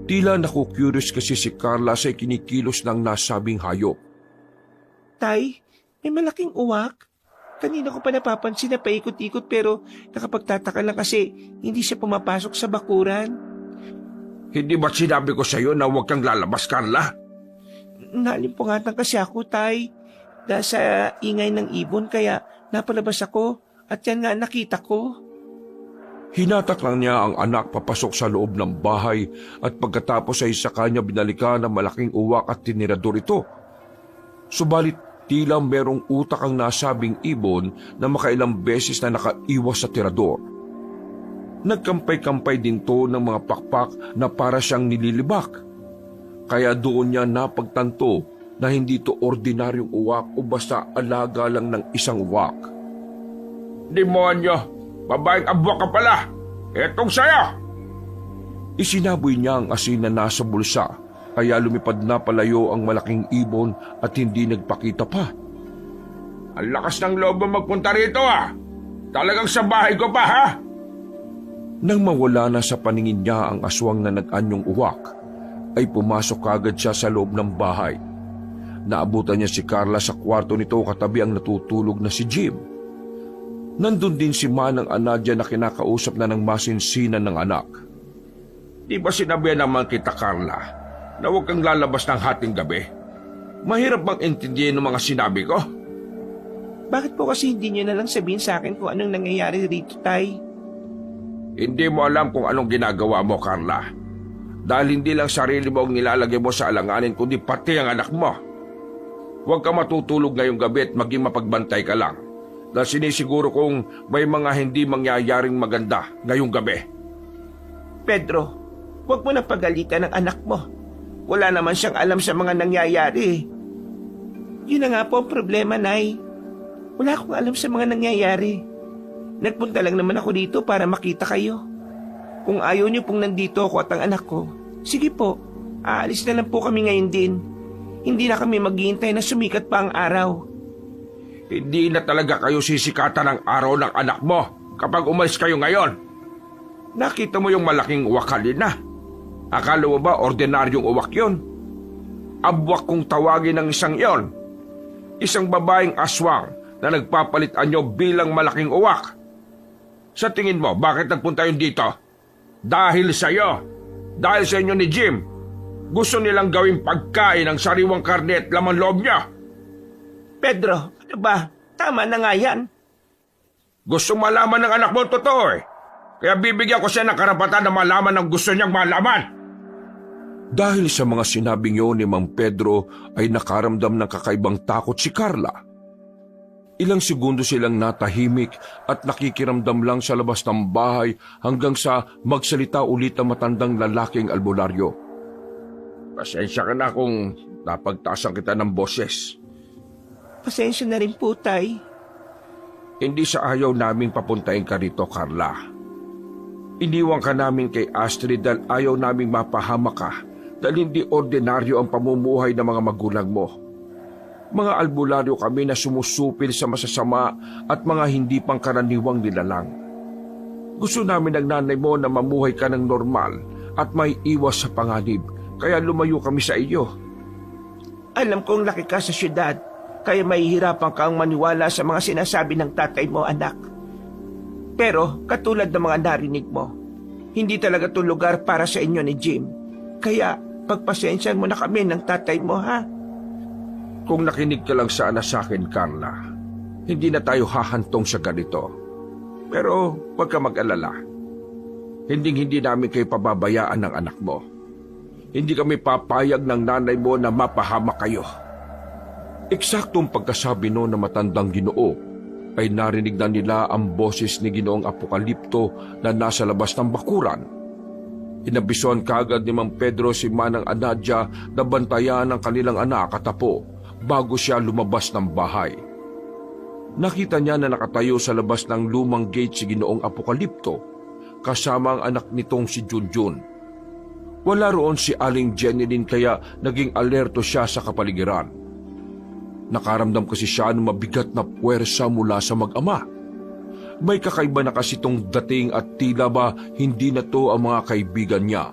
Tila naku-curious kasi si Carla sa kinikilos ng nasabing hayop. Tay, may malaking uwak. Kanina ko pa napapansin na paikot-ikot pero nakapagtataka lang kasi hindi siya pumapasok sa bakuran. Hindi ba sinabi ko sa iyo na huwag kang lalabas, Carla? Nalimpungatan kasi ako, Tay. Dahil sa ingay ng ibon kaya napalabas ako at yan nga nakita ko. Hinatak lang niya ang anak papasok sa loob ng bahay at pagkatapos ay sa kanya binalikan ang malaking uwak at tinirador ito. Subalit tila merong utak ang nasabing ibon na makailang beses na nakaiwas sa tirador. Nagkampay-kampay din to ng mga pakpak na para siyang nililibak. Kaya doon niya napagtanto na hindi to ordinaryong uwak o basta alaga lang ng isang uwak. Demonyo! Babaeng abwa ka pala! Etong saya! Isinaboy niya ang asin na nasa bulsa, kaya lumipad na palayo ang malaking ibon at hindi nagpakita pa. Ang lakas ng loob mo magpunta rito Talagang sa bahay ko pa Nang mawala na sa paningin niya ang aswang na nag-anyong uwak, ay pumasok kagad siya sa loob ng bahay. Naabutan niya si Carla sa kwarto nito katabi ang natutulog na si Jim. Nandun din si Manang Anadia na kinakausap na ng masinsinan ng anak. Di ba sinabihan naman kita, Carla, na huwag kang lalabas ng hating gabi? Mahirap bang intindihin ng mga sinabi ko? Bakit po kasi hindi niyo na lang sabihin sa akin kung anong nangyayari rito, Tay? Hindi mo alam kung anong ginagawa mo, Carla. Dahil hindi lang sarili mo ang nilalagay mo sa alanganin kundi pati ang anak mo. Huwag ka matutulog ngayong gabi at maging mapagbantay ka lang. Dahil sinisiguro kong may mga hindi mangyayaring maganda ngayong gabi. Pedro, huwag mo na pagalitan ng anak mo. Wala naman siyang alam sa mga nangyayari. Yun na nga po ang problema, Nay. Wala akong alam sa mga nangyayari. Nagpunta lang naman ako dito para makita kayo. Kung ayaw niyo pong nandito ako at ang anak ko, sige po, aalis na lang po kami ngayon din. Hindi na kami maghihintay na sumikat pa ang araw. Hindi na talaga kayo sisikatan ng araw ng anak mo kapag umalis kayo ngayon. Nakita mo yung malaking uwak kanina. Akala mo ba ordinaryong uwak yun? Abwak kung tawagin ng isang yon. Isang babaeng aswang na nagpapalit anyo bilang malaking uwak. Sa tingin mo, bakit nagpunta yun dito? Dahil sa'yo. Dahil sa inyo ni Jim. Gusto nilang gawing pagkain ng sariwang karne at laman loob niya. Pedro, ano ba? Tama na nga yan. Gusto malaman ng anak mo ang totoo Kaya bibigyan ko siya ng karapatan na malaman ang gusto niyang malaman. Dahil sa mga sinabing yun ni Mang Pedro ay nakaramdam ng kakaibang takot si Carla. Ilang segundo silang natahimik at nakikiramdam lang sa labas ng bahay hanggang sa magsalita ulit ang matandang lalaking albularyo. Pasensya ka na kung napagtaasan kita ng boses. Pasensya na rin po, Tay. Hindi sa ayaw naming papuntahin ka rito, Carla. Iniwan ka namin kay Astrid dahil ayaw naming mapahama ka dahil hindi ordinaryo ang pamumuhay ng mga magulang mo. Mga albularyo kami na sumusupil sa masasama at mga hindi pangkaraniwang nilalang. Gusto namin ng nanay mo na mamuhay ka ng normal at may iwas sa panganib, kaya lumayo kami sa iyo. Alam kong laki ka sa syudad, kaya mahihirapan kang maniwala sa mga sinasabi ng tatay mo, anak. Pero katulad ng mga narinig mo, hindi talaga ito lugar para sa inyo ni Jim. Kaya pagpasensyahan mo na kami ng tatay mo, ha? Kung nakinig ka lang sana sa akin, Carla, hindi na tayo hahantong sa ganito. Pero huwag ka mag-alala. Hindi namin kayo pababayaan ng anak mo. Hindi kami papayag ng nanay mo na mapahamak kayo. Eksaktong pagkasabi no na matandang Ginoo ay narinig na nila ang boses ni Ginoong Apokalipto na nasa labas ng bakuran. Inabisuan kaagad ni Mang Pedro si Manang Anadia na bantayan ang kanilang anak at apo bago siya lumabas ng bahay. Nakita niya na nakatayo sa labas ng lumang gate si Ginoong Apokalipto kasama ang anak nitong si Junjun. Wala roon si Aling Jeneline kaya naging alerto siya sa kapaligiran. Nakaramdam kasi siya ng mabigat na puwersa mula sa mag-ama. May kakaiba na kasi itong dating at tila ba hindi na to ang mga kaibigan niya.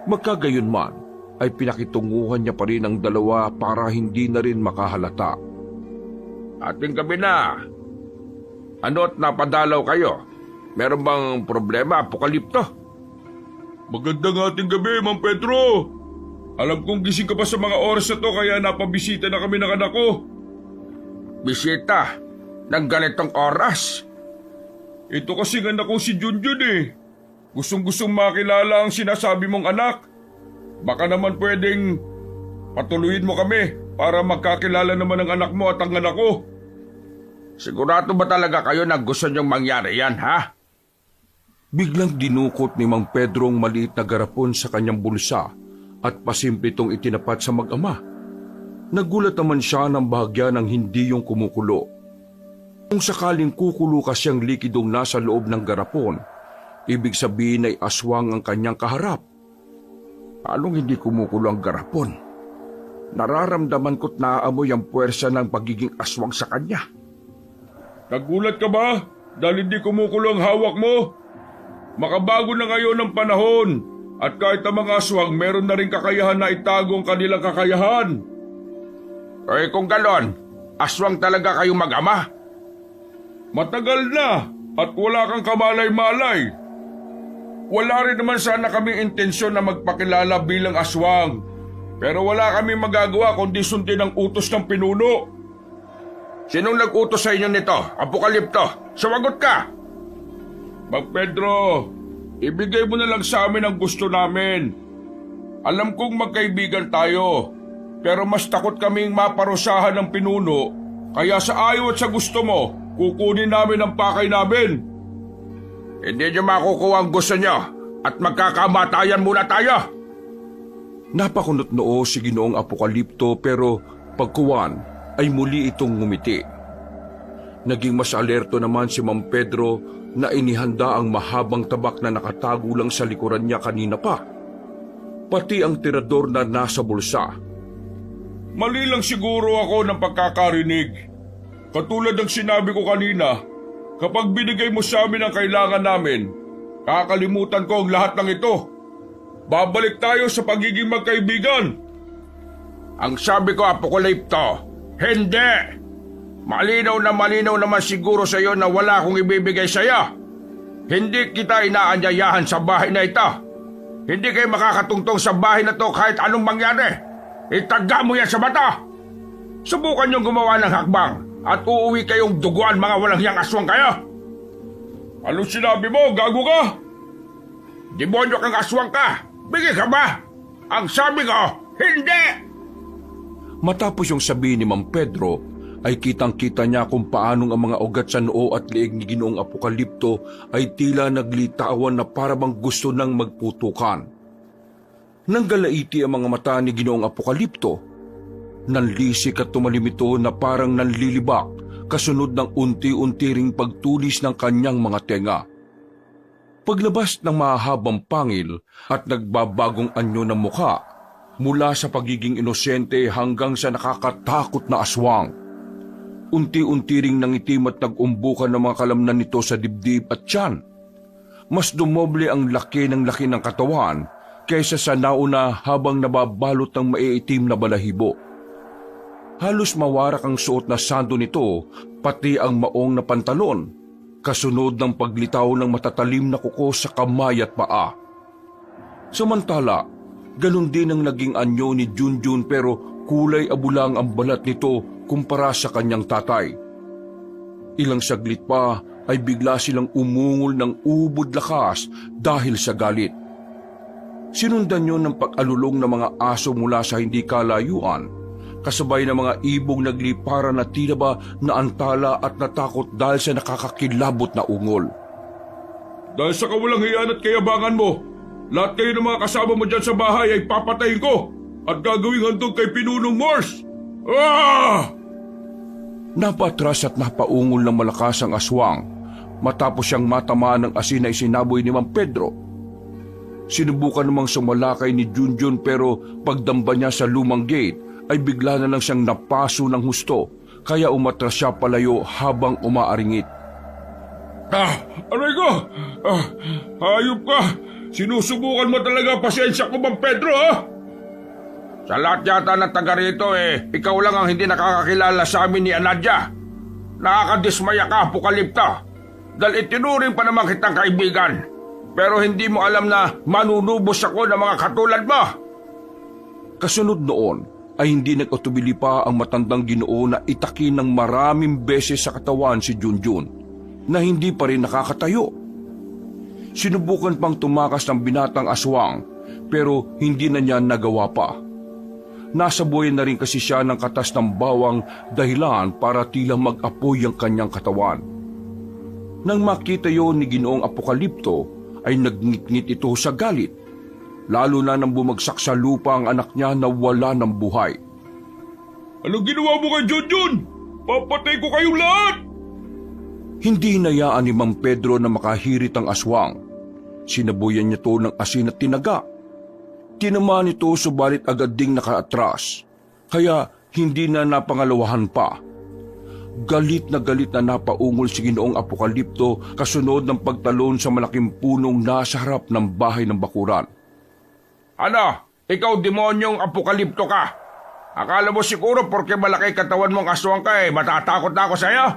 Magkagayon man ay pinakitunguhan niya pa rin ang dalawa para hindi na rin makahalata. Ating gabi na. Ano't napadalaw kayo? Meron bang problema, Apokalipto? Magandang ating gabi, Mang Pedro. Alam kong gising ka pa sa mga oras na to kaya napabisita na kami ng anak ko. Bisita? Ng ganitong oras? Ito kasi ng anak ko si Junjun eh. Gustong-gustong makilala ang sinasabi mong anak. Baka naman pwedeng patuloyin mo kami para magkakilala naman ang anak mo at ang anak ko. Sigurado ba talaga kayo na gusto niyong mangyari yan, ha? Biglang dinukot ni Mang Pedro ang maliit na garapon sa kanyang bulsa at pasimple itong itinapat sa mag-ama. Nagulat naman siya ng bahagya ng hindi yung kumukulo. Kung sakaling kukulo kasi ang likidong nasa loob ng garapon, ibig sabihin ay aswang ang kanyang kaharap. Anong hindi kumukulo ang garapon? Nararamdaman ko't naaamoy ang puwersa ng pagiging aswang sa kanya. Nagulat ka ba dahil hindi kumukulo ang hawak mo? Makabago na ngayon ang panahon at kahit ang mga aswang meron na rin kakayahan na itago ang kanilang kakayahan. Eh kung galon, aswang talaga kayong mag-ama? Matagal na at wala kang kamalay-malay. Wala rin naman sana kaming intensyon na magpakilala bilang aswang. Pero wala kaming magagawa kundi sundin ang utos ng pinuno. Sinong nag-utos sa inyo nito, Apokalipto? Sumagot ka! Mang Pedro, ibigay mo na lang sa amin ang gusto namin. Alam kong magkaibigan tayo, pero mas takot kaming maparusahan ng pinuno, kaya sa ayaw at sa gusto mo, kukunin namin ang pakay namin. Hindi niyo makukuha ang gusto niyo at magkakamatayan muna tayo. Napakunot noo si Ginoong Apokalipto pero pagkuwan ay muli itong ngumiti. Naging mas alerto naman si Mang Pedro na inihanda ang mahabang tabak na nakatago lang sa likuran niya kanina pa. Pati ang tirador na nasa bulsa. Mali lang siguro ako ng pagkakarinig. Katulad ng sinabi ko kanina, kapag binigay mo sa amin ang kailangan namin, kakalimutan ko ang lahat ng ito. Babalik tayo sa pagiging magkaibigan. Ang sabi ko, Apokalipto, hindi! Malinaw naman siguro sa iyo na wala akong ibibigay sa iyo. Hindi kita inaanyayahan sa bahay na ito. Hindi kayo makakatungtong sa bahay na to kahit anong mangyari. Itaga mo yan sa mata. Subukan niyong gumawa ng hakbang at uuwi kayong duguan mga walang hiyang aswang kayo. Anong sinabi mo? Gago ka? Demonyo kang aswang ka. Bigay ka ba? Ang sabi ko, hindi! Matapos yung sabihin ni Mang Pedro, ay kitang-kita niya kung paanong ang mga ugat sa noo at leeg ni Ginoong Apokalipto ay tila naglitawan na parabang gusto nang magputukan. Nang galaiti ang mga mata ni Ginoong Apokalipto, nanlisik at tumalim ito na parang nanlilibak kasunod ng unti-unti ring pagtulis ng kanyang mga tenga. Paglabas ng mahabang pangil at nagbabagong anyo ng mukha mula sa pagiging inosente hanggang sa nakakatakot na aswang. Unti-unti ring nangitim at nag-umbukan ng mga kalamnan nito sa dibdib at tiyan. Mas dumoble ang laki ng katawan kaysa sa nauna habang nababalot ng maiitim na balahibo. Halos mawarak ang suot na sando nito, pati ang maong na pantalon, kasunod ng paglitaw ng matatalim na kuko sa kamay at paa. Samantala, ganun din ang naging anyo ni Junjun pero kulay abulang ang balat nito kumpara sa kanyang tatay. Ilang saglit pa ay bigla silang umungol ng ubod lakas dahil sa galit. Sinundan yun ng pag-alulong ng mga aso mula sa hindi kalayuan, kasabay ng mga ibong nagliparan na tila ba naantala at natakot dahil sa nakakakilabot na ungol. Dahil sa kawalang hiyan at kayabangan mo, lahat kayo ng mga kasama mo dyan sa bahay ay papatayin ko at gagawing handog kay Pinunong Morse! Ah! Napatras at napaungol ng malakas ang aswang matapos siyang matamaan ng asin na isinaboy ni Mang Pedro. Sinubukan namang sumalakay ni Junjun pero pagdamba niya sa lumang gate ay bigla na lang siyang napaso ng husto kaya umatras siya palayo habang umaaringit. Aray ko! Hayop ka! Sinusubukan mo talaga pasensya ko, Mang Pedro, ha? Sa lahat yata ng taga rito ikaw lang ang hindi nakakakilala sa amin ni Anadia. Nakakadismaya ka, Apokalipto. Dahil itinuring pa naman kitang kaibigan. Pero hindi mo alam na manunubos ako ng mga katulad mo. Kasunod noon ay hindi nag-utubili pa ang matandang Ginoo na itakin ng maraming beses sa katawan si Junjun na hindi pa rin nakakatayo. Sinubukan pang tumakas ng binatang aswang pero hindi na niya nagawa pa. Nasabuhay na rin kasi siya ng katas ng bawang dahilan para tila mag-apoy ang kanyang katawan. Nang makita yon ni Ginoong Apokalipto ay nagngit-ngit ito sa galit, lalo na nang bumagsak sa lupa ang anak niya na wala ng buhay. Anong ginawa mo kay Junjun? Papatay ko kayong lahat! Hindi hinayaan ni Mang Pedro na makahirit ang aswang. Sinabuyan niya to ng asin at tinaga. Tinamaan ito subalit agad ding nakaatras, kaya hindi na napangalawahan pa. Galit na napaungol si Ginoong Apokalipto kasunod ng pagtalon sa malaking punong nasa harap ng bahay ng bakuran. Ano? Ikaw demonyong Apokalipto ka? Akala mo siguro porque malaki katawan mong aswang ka matatakot na ako sa'yo?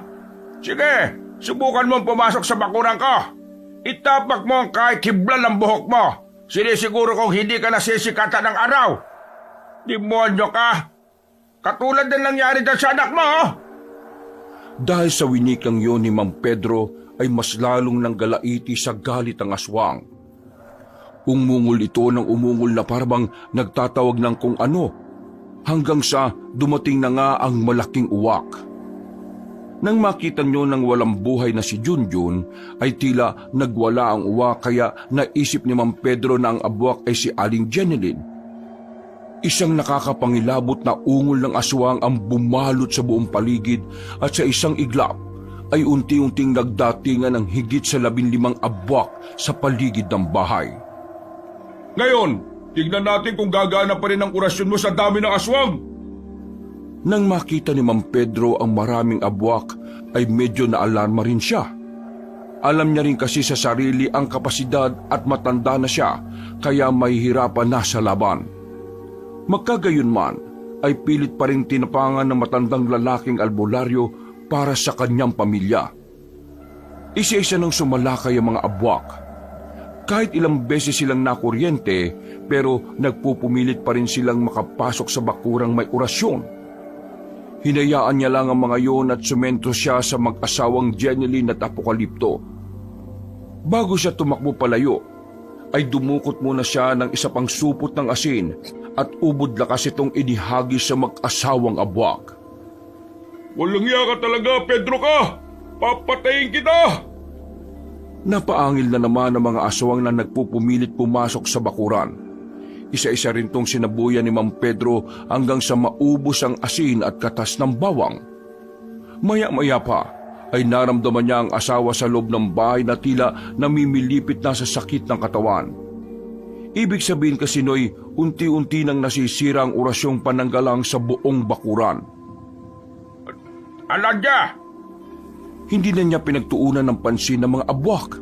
Sige, subukan mong pumasok sa bakuran ko. Itapak mo ang kahit hibla ng buhok mo. Sinisiguro kong hindi ka nasisikatan ng araw. Demonyo ka! Katulad din nangyari dyan sa anak mo, Dahil sa winikang yon ni Mang Pedro ay mas lalong nanggalaiti sa galit ang aswang. Umungol ito ng umungol na parang nagtatawag ng kung ano, hanggang sa dumating na nga ang malaking uwak. Nang makita niyo ng walang buhay na si Junjun, ay tila nagwala ang uwak kaya naisip ni Mang Pedro na ang abwak ay si Aling Jenilyn. Isang nakakapangilabot na ungol ng aswang ang bumalot sa buong paligid at sa isang iglap ay unti-unting nagdatingan ng higit sa 15 abwak sa paligid ng bahay. Ngayon, tignan natin kung gagana pa rin ang orasyon mo sa dami ng aswang. Nang makita ni Mang Pedro ang maraming abwak ay medyo naalarma rin siya. Alam niya rin kasi sa sarili ang kapasidad at matanda na siya kaya mahihirapan na sa laban. Magkagayunman ay pilit pa rin tinapangan ng matandang lalaking albularyo para sa kanyang pamilya. Isa-isa nang sumalakay ang mga abwak. Kahit ilang beses silang nakuryente pero nagpupumilit pa rin silang makapasok sa bakurang may orasyon. Hinayaan niya lang ang mga yon at sumento siya sa mag-asawang Jenilyn at Apokalipto. Bago siya tumakbo palayo, ay dumukot muna siya ng isa pang supot ng asin at ubod lakas itong inihagis sa mag-asawang abwak. Walang iya ka talaga, Pedro ka! Papatayin kita! Napaangil na naman ang mga aswang na nagpupumilit pumasok sa bakuran. Isa-isa rin tong sinabuyan ni Mang Pedro hanggang sa maubos ang asin at katas ng bawang. Maya-maya pa ay naramdaman niya ang asawa sa loob ng bahay na tila namimilipit na sa sakit ng katawan. Ibig sabihin kasi noy, unti-unti nang nasisira ang orasyong pananggalang sa buong bakuran. Anadia! Hindi na niya pinagtuunan ng pansin ng mga abwak.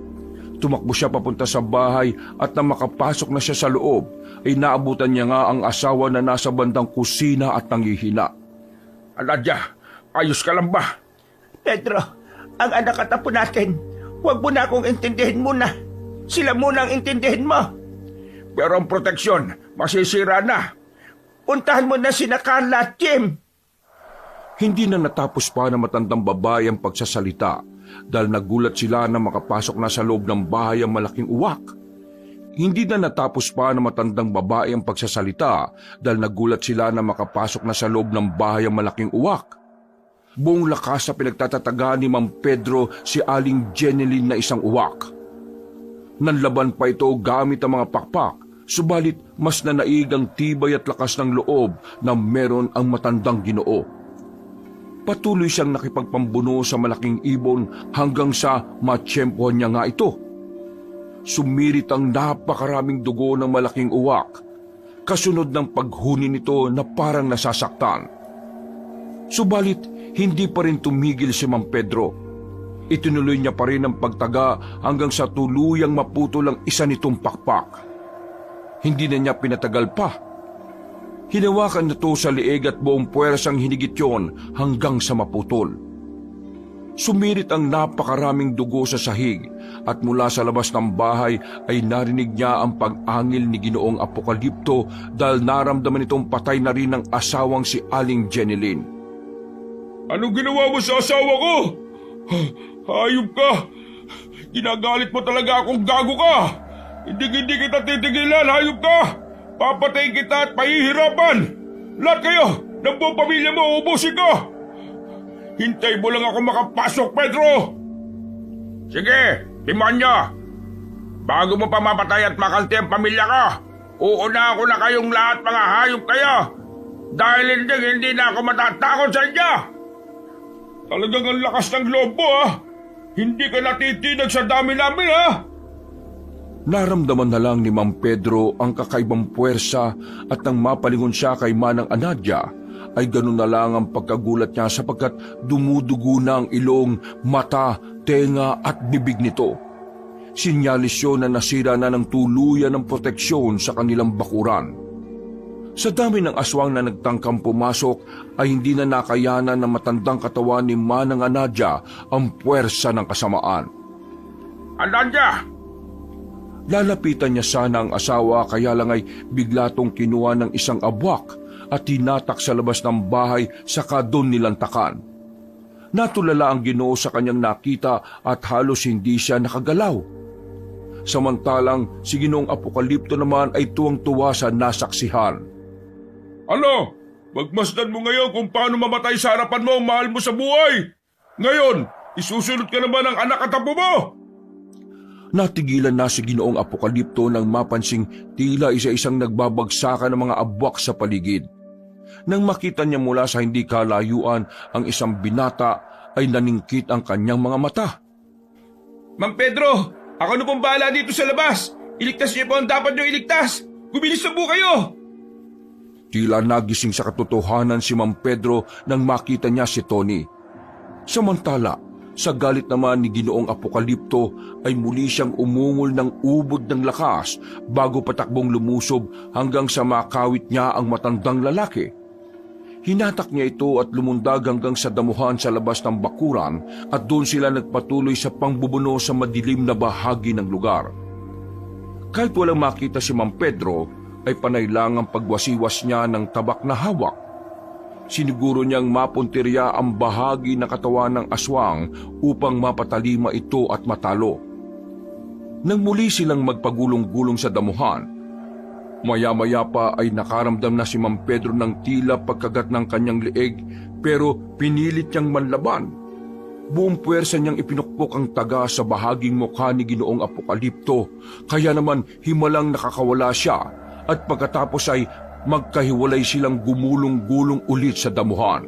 Tumakbo siya papunta sa bahay at nang makapasok na siya sa loob, ay naabutan niya nga ang asawa na nasa bandang kusina at nangihina. Nadia, ayos ka lang ba? Pedro, ang anak at apo natin, huwag mo na akong intindihin muna. Sila muna ang intindihin mo. Pero ang proteksyon, masisira na. Puntahan mo na sina Carla at Jim. Hindi na natapos pa ng matandang babae ang pagsasalita dahil nagulat sila na makapasok na sa loob ng bahay ang malaking uwak. Hindi na natapos pa ng matandang babae ang pagsasalita dahil nagulat sila na makapasok na sa loob ng bahay ang malaking uwak. Buong lakas na pinagtatataga ni Mang Pedro si Aling Jeneline na isang uwak. Nanlaban pa ito gamit ang mga pakpak, subalit mas nanaig ang tibay at lakas ng loob na meron ang matandang Ginoo. Patuloy siyang nakipagpambuno sa malaking ibon hanggang sa matsyempohan niya nga ito. Sumirit ang napakaraming dugo ng malaking uwak, kasunod ng paghuni nito na parang nasasaktan. Subalit, hindi pa rin tumigil si Mang Pedro. Itinuloy niya pa rin ang pagtaga hanggang sa tuluyang maputol ang isa nitong pakpak. Hindi na niya pinatagal pa. Hinawakan nito sa liig at buong puwersang hinigit yon hanggang sa maputol. Sumirit ang napakaraming dugo sa sahig at mula sa labas ng bahay ay narinig niya ang pag-angil ni Ginoong Apokalipto dahil naramdaman itong patay na rin ang asawang si Aling Jeneline. Anong ginawa mo sa asawa ko? Hayop ka! Ginagalit mo talaga akong gago ka! Hindi kita titigilan, hayop ka! Papatayin kita at pahihirapan! Lahat kayo! Ng buong pamilya mo, ubusin ka! Hintay mo lang ako makapasok, Pedro! Sige, demonyo! Bago mo pa mapatay at makalti ang pamilya ko, uuna ako na kayong lahat, mga hayop kayo! Dahil hindi na ako matatakot sa inyo! Talagang ang lakas ng loob mo, ha? Hindi ka natitinag sa dami namin, ha? Naramdaman na lang ni Mang Pedro ang kakaibang puwersa at nang mapalingon siya kay Manang Anadia, ay ganun na lang ang pagkagulat niya sapagkat dumudugo na ang ilong, mata, tenga at bibig nito. Sinyalis yun na nasira na ng tuluyan ng proteksyon sa kanilang bakuran. Sa dami ng aswang na nagtangkang pumasok ay hindi na nakayanan ng matandang katawan ni Manang Anadia ang puwersa ng kasamaan. Anadia! Lalapitan niya sana ang asawa kaya lang ay bigla tong kinuha ng isang abwak at hinatak sa labas ng bahay saka doon nilantakan. Natulala ang Ginoo sa kanyang nakita at halos hindi siya nakagalaw. Samantalang si Ginoong Apokalipto naman ay tuwang-tuwa sa nasaksihan. Ano? Magmasdan mo ngayon kung paano mamatay sa harapan mo ang mahal mo sa buhay! Ngayon, isusunod ka naman ng anak at apo mo! Natigilan na si Ginoong Apokalipto nang mapansing tila isa-isang nagbabagsakan ng mga abwak sa paligid. Nang makita niya mula sa hindi kalayuan ang isang binata, ay naningkit ang kanyang mga mata. Mang Pedro, ako na pong bahala dito sa labas. Iligtas niyo po ang dapat niyo iligtas. Gumilis na po kayo. Tila nagising sa katotohanan si Mang Pedro nang makita niya si Tony. Samantala, sa galit naman ni Ginoong Apokalipto ay muli siyang umungol ng ubod ng lakas bago patakbong lumusob hanggang sa makawit niya ang matandang lalaki. Hinatak niya ito at lumundag hanggang sa damuhan sa labas ng bakuran at doon sila nagpatuloy sa pangbubuno sa madilim na bahagi ng lugar. Kahit walang makita si Mang Pedro, ay panay lang ang pagwasiwas niya ng tabak na hawak. Siniguro niyang mapuntirya ang bahagi ng katawan ng aswang upang mapatalima ito at matalo. Nang muli silang magpagulong-gulong sa damuhan, maya-maya pa ay nakaramdam na si Mang Pedro ng tila pagkagat ng kanyang leeg pero pinilit niyang manlaban. Buong puwersa niyang ipinukpok ang taga sa bahaging mukha ni Ginoong Apokalipto, kaya naman himalang nakakawala siya at pagkatapos ay magkahiwalay silang gumulong-gulong ulit sa damuhan.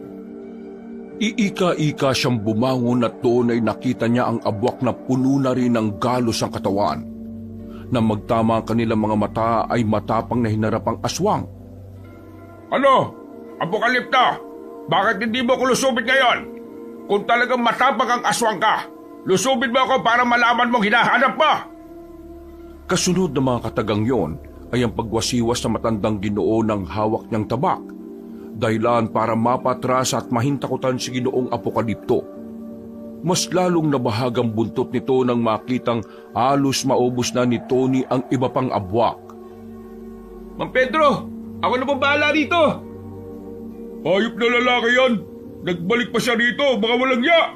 Iika-ika siyang bumangon at doon ay nakita niya ang abwak na puno na rin ng galos ang katawan. Nang magtama ang kanilang mga mata ay matapang na hinarap ang aswang. Ano? Apokalipto, bakit hindi mo ko lusubin ngayon? Kung talagang matapang ang aswang ka, lusubin mo ako para malaman mong hinahanap mo! Kasunod ng mga katagang yon ay ang pagwasiwas sa matandang Ginoo ng hawak niyang tabak. dahilan para mapatras at mahintakutan si Ginoong Apokalipto. Mas lalong nabahagang buntot nito nang makitang halos maubos na ni Tony ang iba pang abwak. Mang Pedro, ako na pong bahala rito. Hayop na lalaki yan. Nagbalik pa siya rito, baka walang ya.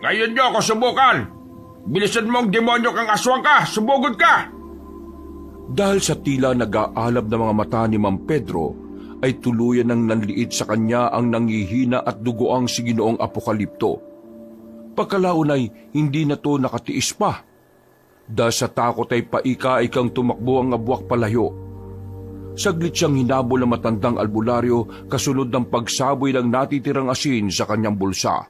Ngayon niyo ako subukan. Bilisan mong demonyo kang aswang ka, subugod ka! Dahil sa tila nag-aalab na mga mata ni Mang Pedro, ay tuluyan ng nanliit sa kanya ang nangihina at dugoang si Ginoong Apokalipto. Pagkalaon ay hindi na to nakatiis pa. Dahil sa takot ay paika-ikang tumakbo ang abwak palayo. Saglit siyang hinabol ng matandang albularyo kasunod ng pagsaboy ng natitirang asin sa kanyang bulsa.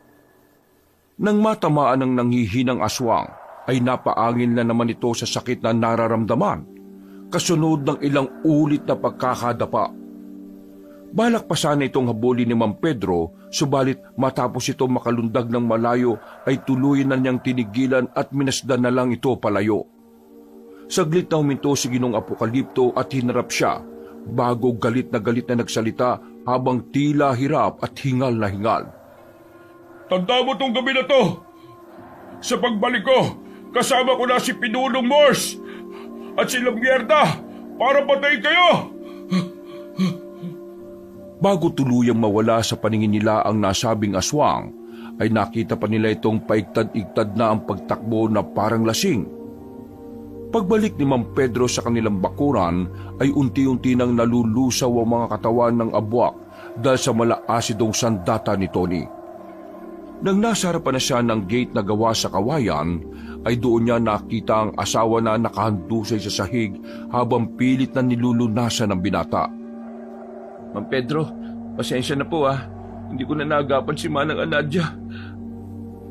Nang matamaan ng nanghihinang aswang, ay napaangin na naman ito sa sakit na nararamdaman, kasunod ng ilang ulit na pagkakadapa. Balak pa sana itong habulin ni Mang Pedro, subalit matapos ito makalundag ng malayo ay tuluyan na niyang tinigilan at minasdan na lang ito palayo. Saglit na huminto si Ginong Apokalipto at hinarap siya, bago galit na nagsalita habang tila hirap at hingal na hingal. Tanda mo tong gabi na to. Sa pagbalik ko, kasama ko na si Pinulong Morse at si Lamierda para patayin kayo. Bago tuluyang mawala sa paningin nila ang nasabing aswang, ay nakita pa nila itong paigtad-igtad na ang pagtakbo na parang lasing. Pagbalik ni Mang Pedro sa kanilang bakuran, ay unti-unti nang nalulusaw ang mga katawan ng abwak dahil sa malaasidong sandata ni Tony. Nang nasa harapan na siya ng gate na gawa sa kawayan, ay doon niya nakita ang asawa na nakahandusay sa sahig habang pilit na nilulunasan ng binata. Mang Pedro, pasensya na po Hindi ko na naagapan si Manang Anadia.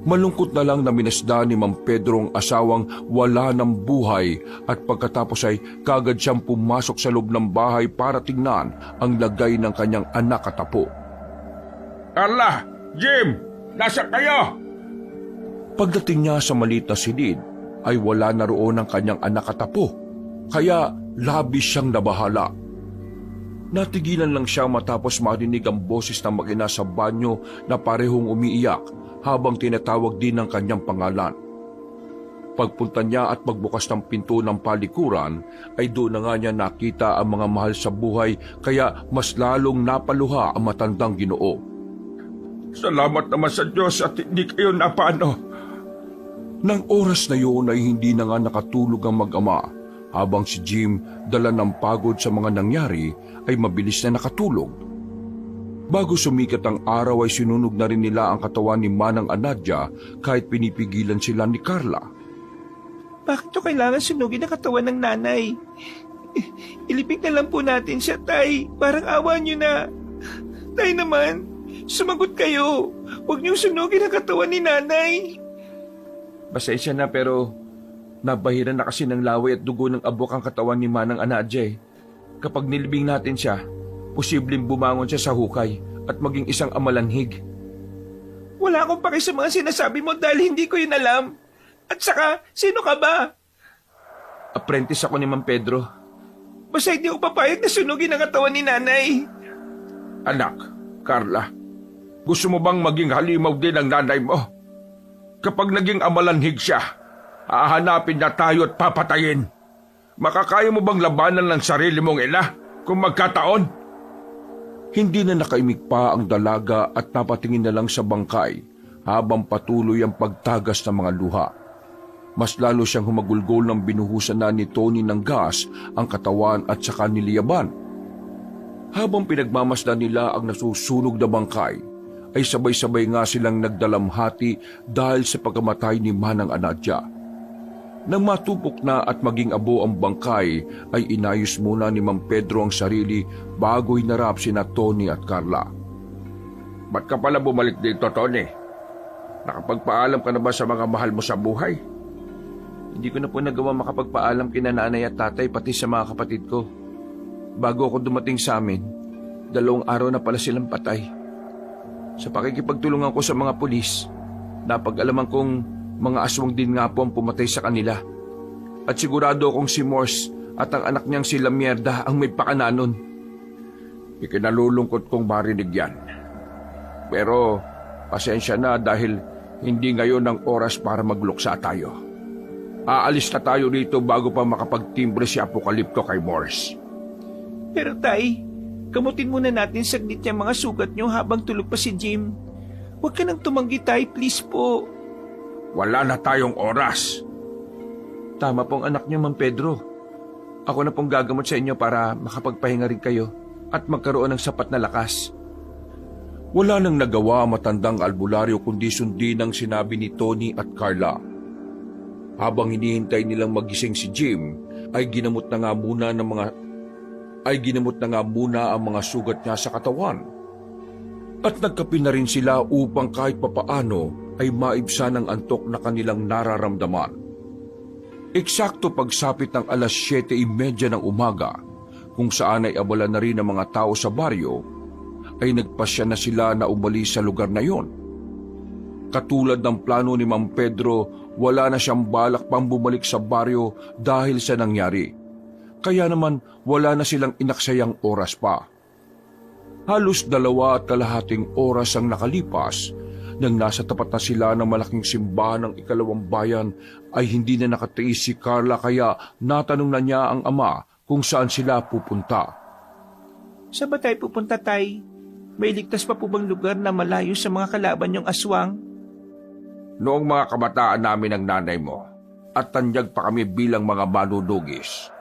Malungkot na lang na minasda ni Mang Pedro ang asawang wala ng buhay at pagkatapos ay kagad siyang pumasok sa loob ng bahay para tingnan ang lagay ng kanyang anak at apo. Carla! Jim! Nasa kayo? Pagdating niya sa maliit na silid, ay wala na roon ang kanyang anak at apo, kaya labis siyang nabahala. Natigilan lang siya matapos marinig ang boses ng mag-ina sa banyo na parehong umiiyak habang tinatawag din ang kanyang pangalan. Pagpunta niya at pagbukas ng pinto ng palikuran, ay doon na nga niya nakita ang mga mahal sa buhay kaya mas lalong napaluha ang matandang Ginoo. Salamat naman sa Diyos at hindi kayo napano. Nang oras na yun ay hindi na nga nakatulog ang mag-ama, habang si Jim, dala ng pagod sa mga nangyari, ay mabilis na nakatulog. Bago sumikat ang araw ay sinunog na rin nila ang katawan ni Manang Anadia kahit pinipigilan sila ni Carla. Bakit to kailangan sunugin ang katawan ng nanay? Ilibing na lang po natin siya, Tay. Parang awa niyo na. Tay naman, sumagot kayo. Huwag niyong sunugin ang katawan ni nanay. Pasensya na pero nabahiran na kasi ng laway at dugo ng abok ang katawan ni Manang Anadia. Kapag nilibing natin siya, posibleng bumangon siya sa hukay at maging isang amalanhig. Wala akong paki sa mga sinasabi mo dahil hindi ko yun alam. At saka, sino ka ba? Apprentice ako ni Mang Pedro. Basta hindi ako papayag na sunugin ang katawan ni nanay. Anak, Carla, gusto mo bang maging halimaw din ang nanay mo? Kapag naging amalanhig siya, hahanapin na tayo at papatayin. Makakaya mo bang labanan ng sarili mong ina kung magkataon? Hindi na nakaimik pa ang dalaga at napatingin na lang sa bangkay habang patuloy ang pagtagas ng mga luha. Mas lalo siyang humagulgol ng binuhusan na ni Tony ng gas ang katawan at saka niliyaban. Habang pinagmamasdan nila ang nasusunog na bangkay, ay sabay-sabay nga silang nagdalamhati dahil sa pagkamatay ni Manang Anadia. Nang matupok na at maging abo ang bangkay, ay inayos muna ni Mang Pedro ang sarili bago hinarap sina Tony at Carla. Ba't ka pala bumalik dito, Tony? Nakapagpaalam ka na ba sa mga mahal mo sa buhay? Hindi ko na po nagawa makapagpaalam kina nanay at tatay pati sa mga kapatid ko. Bago ako dumating sa amin, 2 araw na pala silang patay. Sa pakikipagtulungan ko sa mga pulis, napag-alaman kong mga aswang din nga po ang pumatay sa kanila. At sigurado akong si Morse at ang anak niyang si Lamierda ang may pakana nun. Ikinalulungkot kong marinig yan. Pero pasensya na dahil hindi ngayon ang oras para magluksa tayo. Aalis na tayo dito bago pa makapagtimbre si Apokalipto kay Morse. Pero tay, gamutin muna natin saglit yung mga sugat nyo habang tulog pa si Jim. Huwag ka nang tumanggi tay, please po. Wala na tayong oras. Tama pong anak niyo, Mang Pedro. Ako na pong gagamot sa inyo para makapagpahinga rin kayo at magkaroon ng sapat na lakas. Wala nang nagawa ang matandang albularyo kundi sundin ang sinabi ni Tony at Carla. Habang hinihintay nilang magising si Jim, ay ginamot na nga muna ang mga sugat niya sa katawan. At nagkape na rin sila upang kahit papaano ay maibsan ang antok na kanilang nararamdaman. Eksakto pagsapit ng alas 7:30 ng umaga, kung saan ay abala na rin ang mga tao sa baryo, ay nagpasya na sila na umalis sa lugar na yon. Katulad ng plano ni Mang Pedro, wala na siyang balak pang bumalik sa baryo dahil sa nangyari. Kaya naman wala na silang inaksayang oras pa. Halos 2.5 oras ang nakalipas nang nasa tapat na sila ng malaking simbahan ng ikalawang bayan ay hindi na nakatiis si Carla kaya natanong na niya ang ama kung saan sila pupunta. Saan ba tayo pupunta tay? May ligtas pa po bang lugar na malayo sa mga kalaban yung aswang? Noong mga kabataan namin ng nanay mo at tanyag pa kami bilang mga manunugis,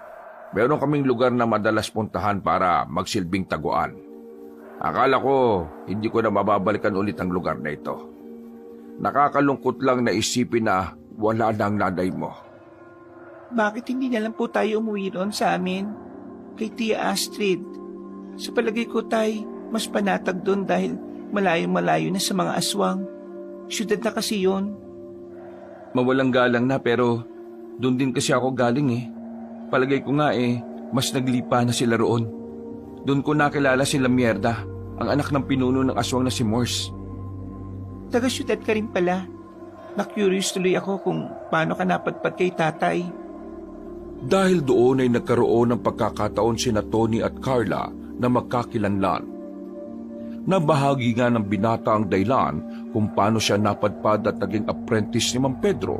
meron kaming lugar na madalas puntahan para magsilbing taguan. Akala ko hindi ko na mababalikan ulit ang lugar na ito. Nakakalungkot lang na isipin na wala na ang nanay mo. Bakit hindi na lang po tayo umuwi ron sa amin? Kay Tia Astrid. Sa palagay ko tay, mas panatag doon dahil malayo-malayo na sa mga aswang. Syudad na kasi yun. Mawalang galang na pero doon din kasi ako galing eh. Palagay ko nga mas naglipa na sila roon. Doon ko nakilala sila Mierda, ang anak ng pinuno ng aswang na si Morse. Taga-syudad ka rin pala. Na-curious tuloy ako kung paano ka napadpad kay tatay. Dahil doon ay nagkaroon ng pagkakataon sina Tony at Carla na magkakilanlan. Nabahagi nga ng binata ang dahilan kung paano siya napadpad at naging apprentice ni Mang Pedro.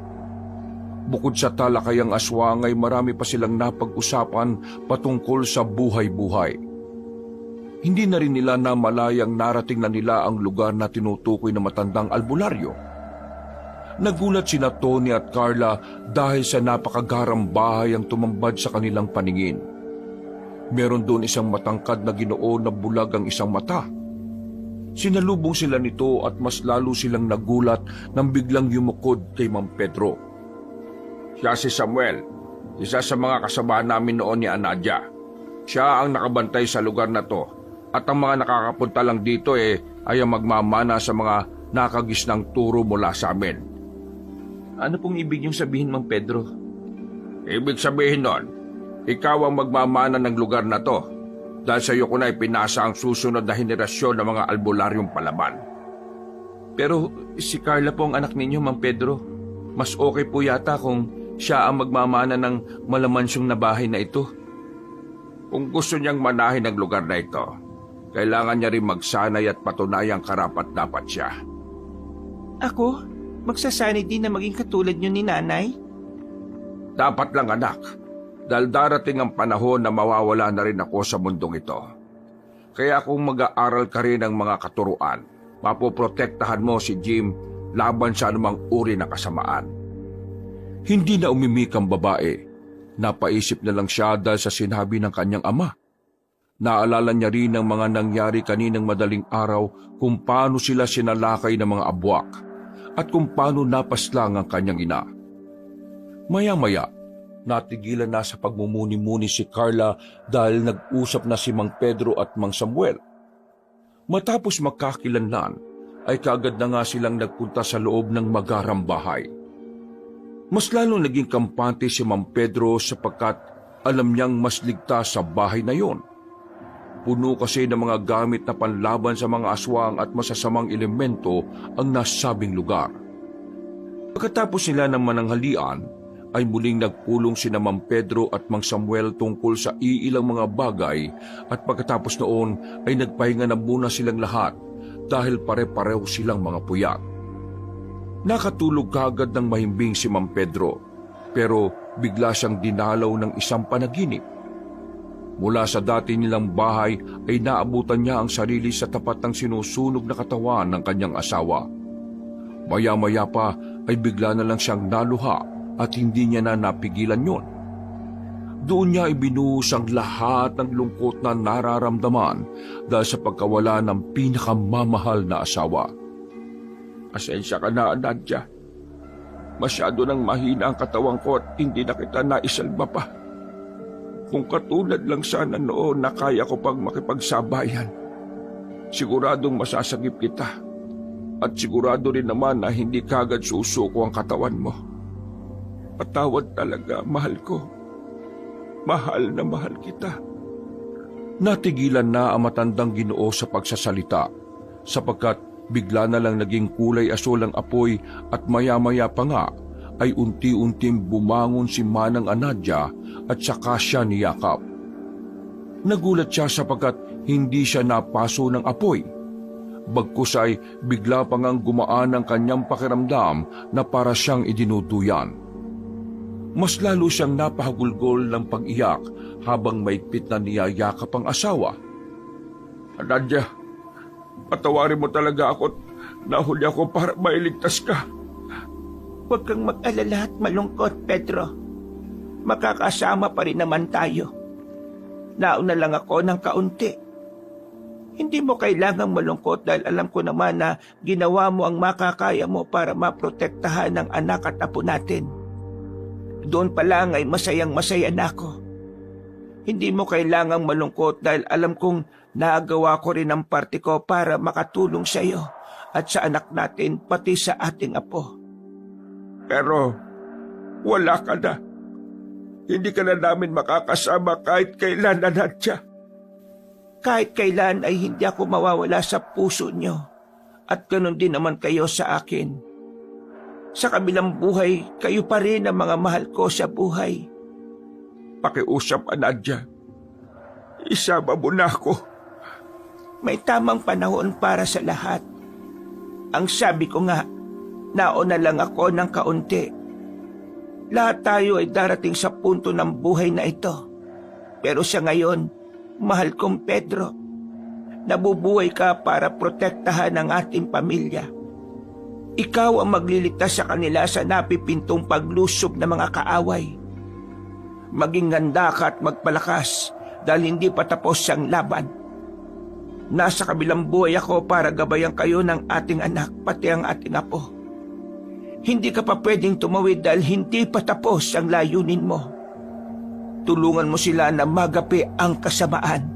Bukod sa talakayang aswang ay marami pa silang napag-usapan patungkol sa buhay-buhay. Hindi na rin nila namalayang narating na nila ang lugar na tinutukoy ng matandang albularyo. Nagulat sina Tony at Carla dahil sa napakagarang bahay ang tumambad sa kanilang paningin. Meron doon isang matangkad na Ginoo na bulag ang isang mata. Sinalubong sila nito at mas lalo silang nagulat nang biglang yumukod kay Mang Pedro. Siya si Samuel, isa sa mga kasama namin noon ni Anadia. Siya ang nakabantay sa lugar na to at ang mga nakakapunta lang dito ay ang magmamana sa mga nakagisnang turo mula sa amin. Ano pong ibig niyong sabihin, Mang Pedro? Ibig sabihin nun, ikaw ang magmamana ng lugar na to dahil sa iyo ko na ipinasa ang susunod na henerasyon ng mga albularyong palaban. Pero si Carla po ang anak ninyo, Mang Pedro. Mas okay po yata kung siya ang magmamana ng malamansyong na bahay na ito. Kung gusto niyang manahin ang lugar na ito, kailangan niya rin magsanay at patunayang karapat-dapat siya. Ako? Magsasanay din na maging katulad nyo ni nanay? Dapat lang anak, dahil darating ang panahon na mawawala na rin ako sa mundong ito. Kaya kung mag-aaral ka rin ng mga katuruan, mapoprotektahan mo si Jim laban sa anumang uri na kasamaan. Hindi na umimik ang babae. Napaisip na lang siya dahil sa sinabi ng kanyang ama. Naalala niya rin ang mga nangyari kaninang madaling araw kung paano sila sinalakay ng mga abwak at kung paano napaslang ang kanyang ina. Maya-maya, natigilan na sa pagmumuni-muni si Carla dahil nag-usap na si Mang Pedro at Mang Samuel. Matapos magkakilanlan, ay kaagad na nga silang nagpunta sa loob ng magarang bahay. Mas lalo naging kampante si Mang Pedro sapagkat alam niyang mas ligtas sa bahay na yon. Puno kasi ng mga gamit na panlaban sa mga aswang at masasamang elemento ang nasabing lugar. Pagkatapos nila ng mananghalian, ay muling nagpulong sina Mang Pedro at Mang Samuel tungkol sa iilang mga bagay at pagkatapos noon ay nagpahinga na muna silang lahat dahil pare-pareho silang mga puyat. Nakatulog kaagad ng mahimbing si Mang Pedro pero bigla siyang dinalaw ng isang panaginip. Mula sa dati nilang bahay ay naabutan niya ang sarili sa tapat ng sinusunog na katawan ng kanyang asawa. Maya-maya pa ay bigla na lang siyang naluha at hindi niya na napigilan yon. Doon niya ibinuhos ang lahat ng lungkot na nararamdaman dahil sa pagkawala ng pinakamamahal na asawa. Pasensya ka na, Nadia. Masyado nang mahina ang katawan ko at hindi na kita naisalba pa. Kung katulad lang sana noon na kaya ko pang makipagsabayan, siguradong masasagip kita. At sigurado rin naman na hindi kagad susuko ang katawan mo. Patawad talaga, mahal ko. Mahal na mahal kita. Natigilan na ang matandang Ginoo sa pagsasalita, sapagkat bigla na lang naging kulay asul ang apoy at maya-maya pa nga ay unti-unting bumangon si Manang Anadia at saka siya niyakap. Nagulat siya sapagkat hindi siya napaso ng apoy. Bagkus ay bigla pa ngang gumaan ang kanyang pakiramdam na para siyang idinuduyan. Mas lalo siyang napahagulgol ng pag-iyak habang maigpit na niyayakap ang asawa. Anadia, patawarin mo talaga ako at nahuli ako para mailigtas ka. Huwag kang mag-alala at malungkot, Pedro. Makakasama pa rin naman tayo. Nauna lang ako ng kaunti. Hindi mo kailangang malungkot dahil alam ko naman na ginawa mo ang makakaya mo para maprotektahan ng anak at apo natin. Doon pa lang ay masayang-masaya na ako. Hindi mo kailangang malungkot dahil alam kong nagawa ko rin ang parte ko para makatulong sa iyo at sa anak natin pati sa ating apo. Pero wala ka na. Hindi ka na namin makakasama kahit kailan, Nadia. Kahit kailan ay hindi ako mawawala sa puso niyo at ganoon din naman kayo sa akin. Sa kabilang buhay, kayo pa rin ang mga mahal ko sa buhay. Pakiusap, Nadia. Isama mo na ako. May tamang panahon para sa lahat. Ang sabi ko nga, nauna lang ako ng kaunti. Lahat tayo ay darating sa punto ng buhay na ito. Pero sa ngayon, mahal kong Pedro, nabubuhay ka para protektahan ang ating pamilya. Ikaw ang magliligtas sa kanila sa napipintong paglusob ng mga kaaway. Maging ganda ka at magpalakas dahil hindi pa tapos ang laban. Nasa kabilang buhay ako para gabayan kayo ng ating anak, pati ang ating apo. Hindi ka pa pwedeng tumawid dahil hindi pa tapos ang layunin mo. Tulungan mo sila na magapi ang kasamaan.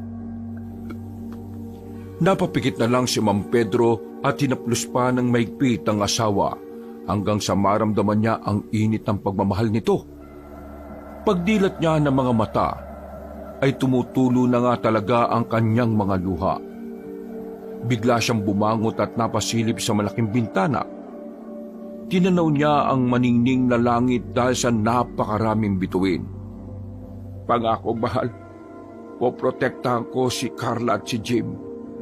Napapikit na lang si Mang Pedro at hinaplos pa ng maigpit ang asawa hanggang sa maramdaman niya ang init ng pagmamahal nito. Pagdilat niya ng mga mata ay tumutulo na nga talaga ang kanyang mga luha. Bigla siyang bumangot at napasilip sa malaking bintana. Tinanaw niya ang maningning na langit dahil sa napakaraming bituin. Pangako, mahal, poprotektahan ko si Carla at si Jim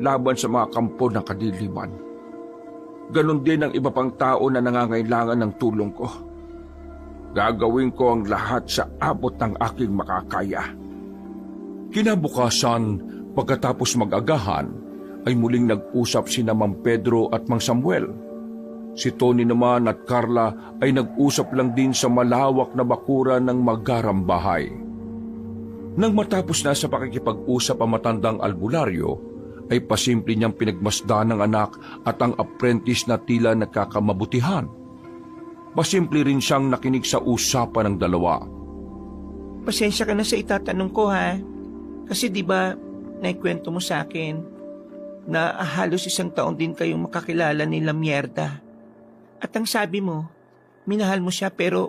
laban sa mga kampo ng kadiliman. Ganon din ang iba pang tao na nangangailangan ng tulong ko. Gagawin ko ang lahat sa abot ng aking makakaya. Kinabukasan, pagkatapos mag-agahan, ay muling nag-usap sina Mang Pedro at Mang Samuel. Si Tony naman at Carla ay nag-usap lang din sa malawak na bakuran ng magarang bahay. Nang matapos na sa pakikipag-usap ang matandang albularyo, ay pasimple niyang pinagmasdan ng anak at ang apprentice na tila nagkakamabutihan. Pasimple rin siyang nakinig sa usapan ng dalawa. Pasensya ka na sa itatanong ko, ha? Kasi di ba naikwento mo sa akin na halos 1 taon din kayong makakilala ni Lamierda. At ang sabi mo, minahal mo siya pero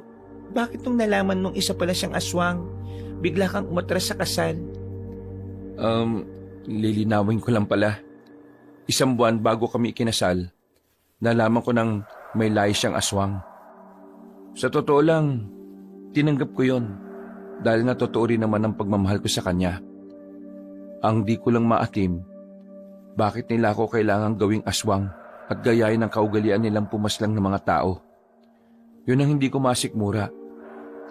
bakit nung nalaman nung isa pala siyang aswang, bigla kang umatras sa kasal? Lilinawin ko lang pala. 1 buwan bago kami ikinasal, nalaman ko nang may lahi siyang aswang. Sa totoo lang, Tinanggap ko yon dahil nga totoo rin naman ang pagmamahal ko sa kanya. Ang di ko lang maatim, bakit nila ako kailangang gawing aswang at gayahin ang kaugalian nilang pumaslang ng mga tao. Yun ang hindi ko masikmura,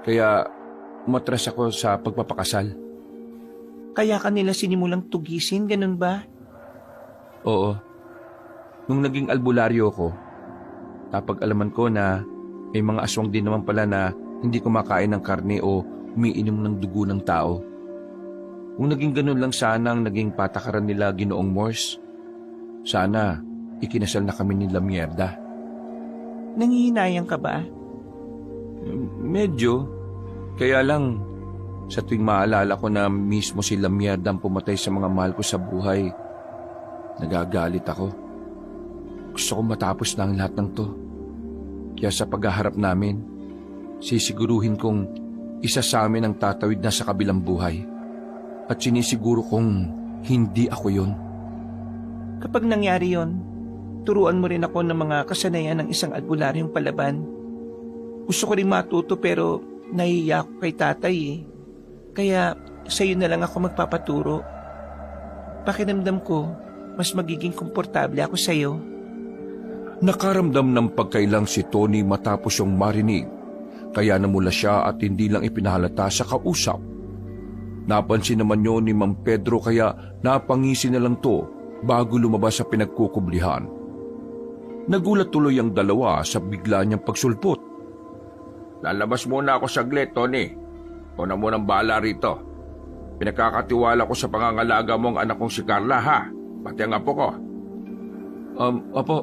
kaya umatras ako sa pagpapakasal. Kaya kanila sinimulang tugisin, ganun ba? Oo. Nung naging albularyo ko, napag-alaman ko na may mga aswang din naman pala na hindi kumakain ng karne o umiinom ng dugo ng tao. Kung naging ganun lang sana ang naging patakaran nila, Ginoong Morse, sana ikinasal na kami ni Lamierda. Nangihinayang ka ba? Medyo. Kaya lang, sa tuwing maalala ko na mismo si Lamierda ang pumatay sa mga mahal ko sa buhay, nagagalit ako. Gusto ko matapos na ang lahat ng to. Kaya sa paghaharap namin, sisiguruhin kong isa sa amin ang tatawid na sa kabilang buhay. At sinisiguro kong hindi ako yon. Kapag nangyari yon, turuan mo rin ako ng mga kasanayan ng isang albularyong palaban. Gusto ko rin matuto pero nahihiya ako kay tatay eh. Kaya sa'yo na lang ako magpapaturo. Pakiramdam ko, mas magiging komportable ako sa'yo. Nakaramdam ng pagkailang si Tony matapos yung marinig, kaya namula siya at hindi lang ipinahalata sa kausap. Napansin naman yun ni Mang Pedro kaya napangisi na lang to bago lumabas sa pinagkukublihan. Nagulat tuloy ang dalawa sa bigla niyang pagsulpot. Lalabas muna ako saglit, Tony. Ikaw na munang bahala rito. Pinagkakatiwala ko sa pangangalaga mong anak kong si Carla, ha? Pati ang apo ko. Opo,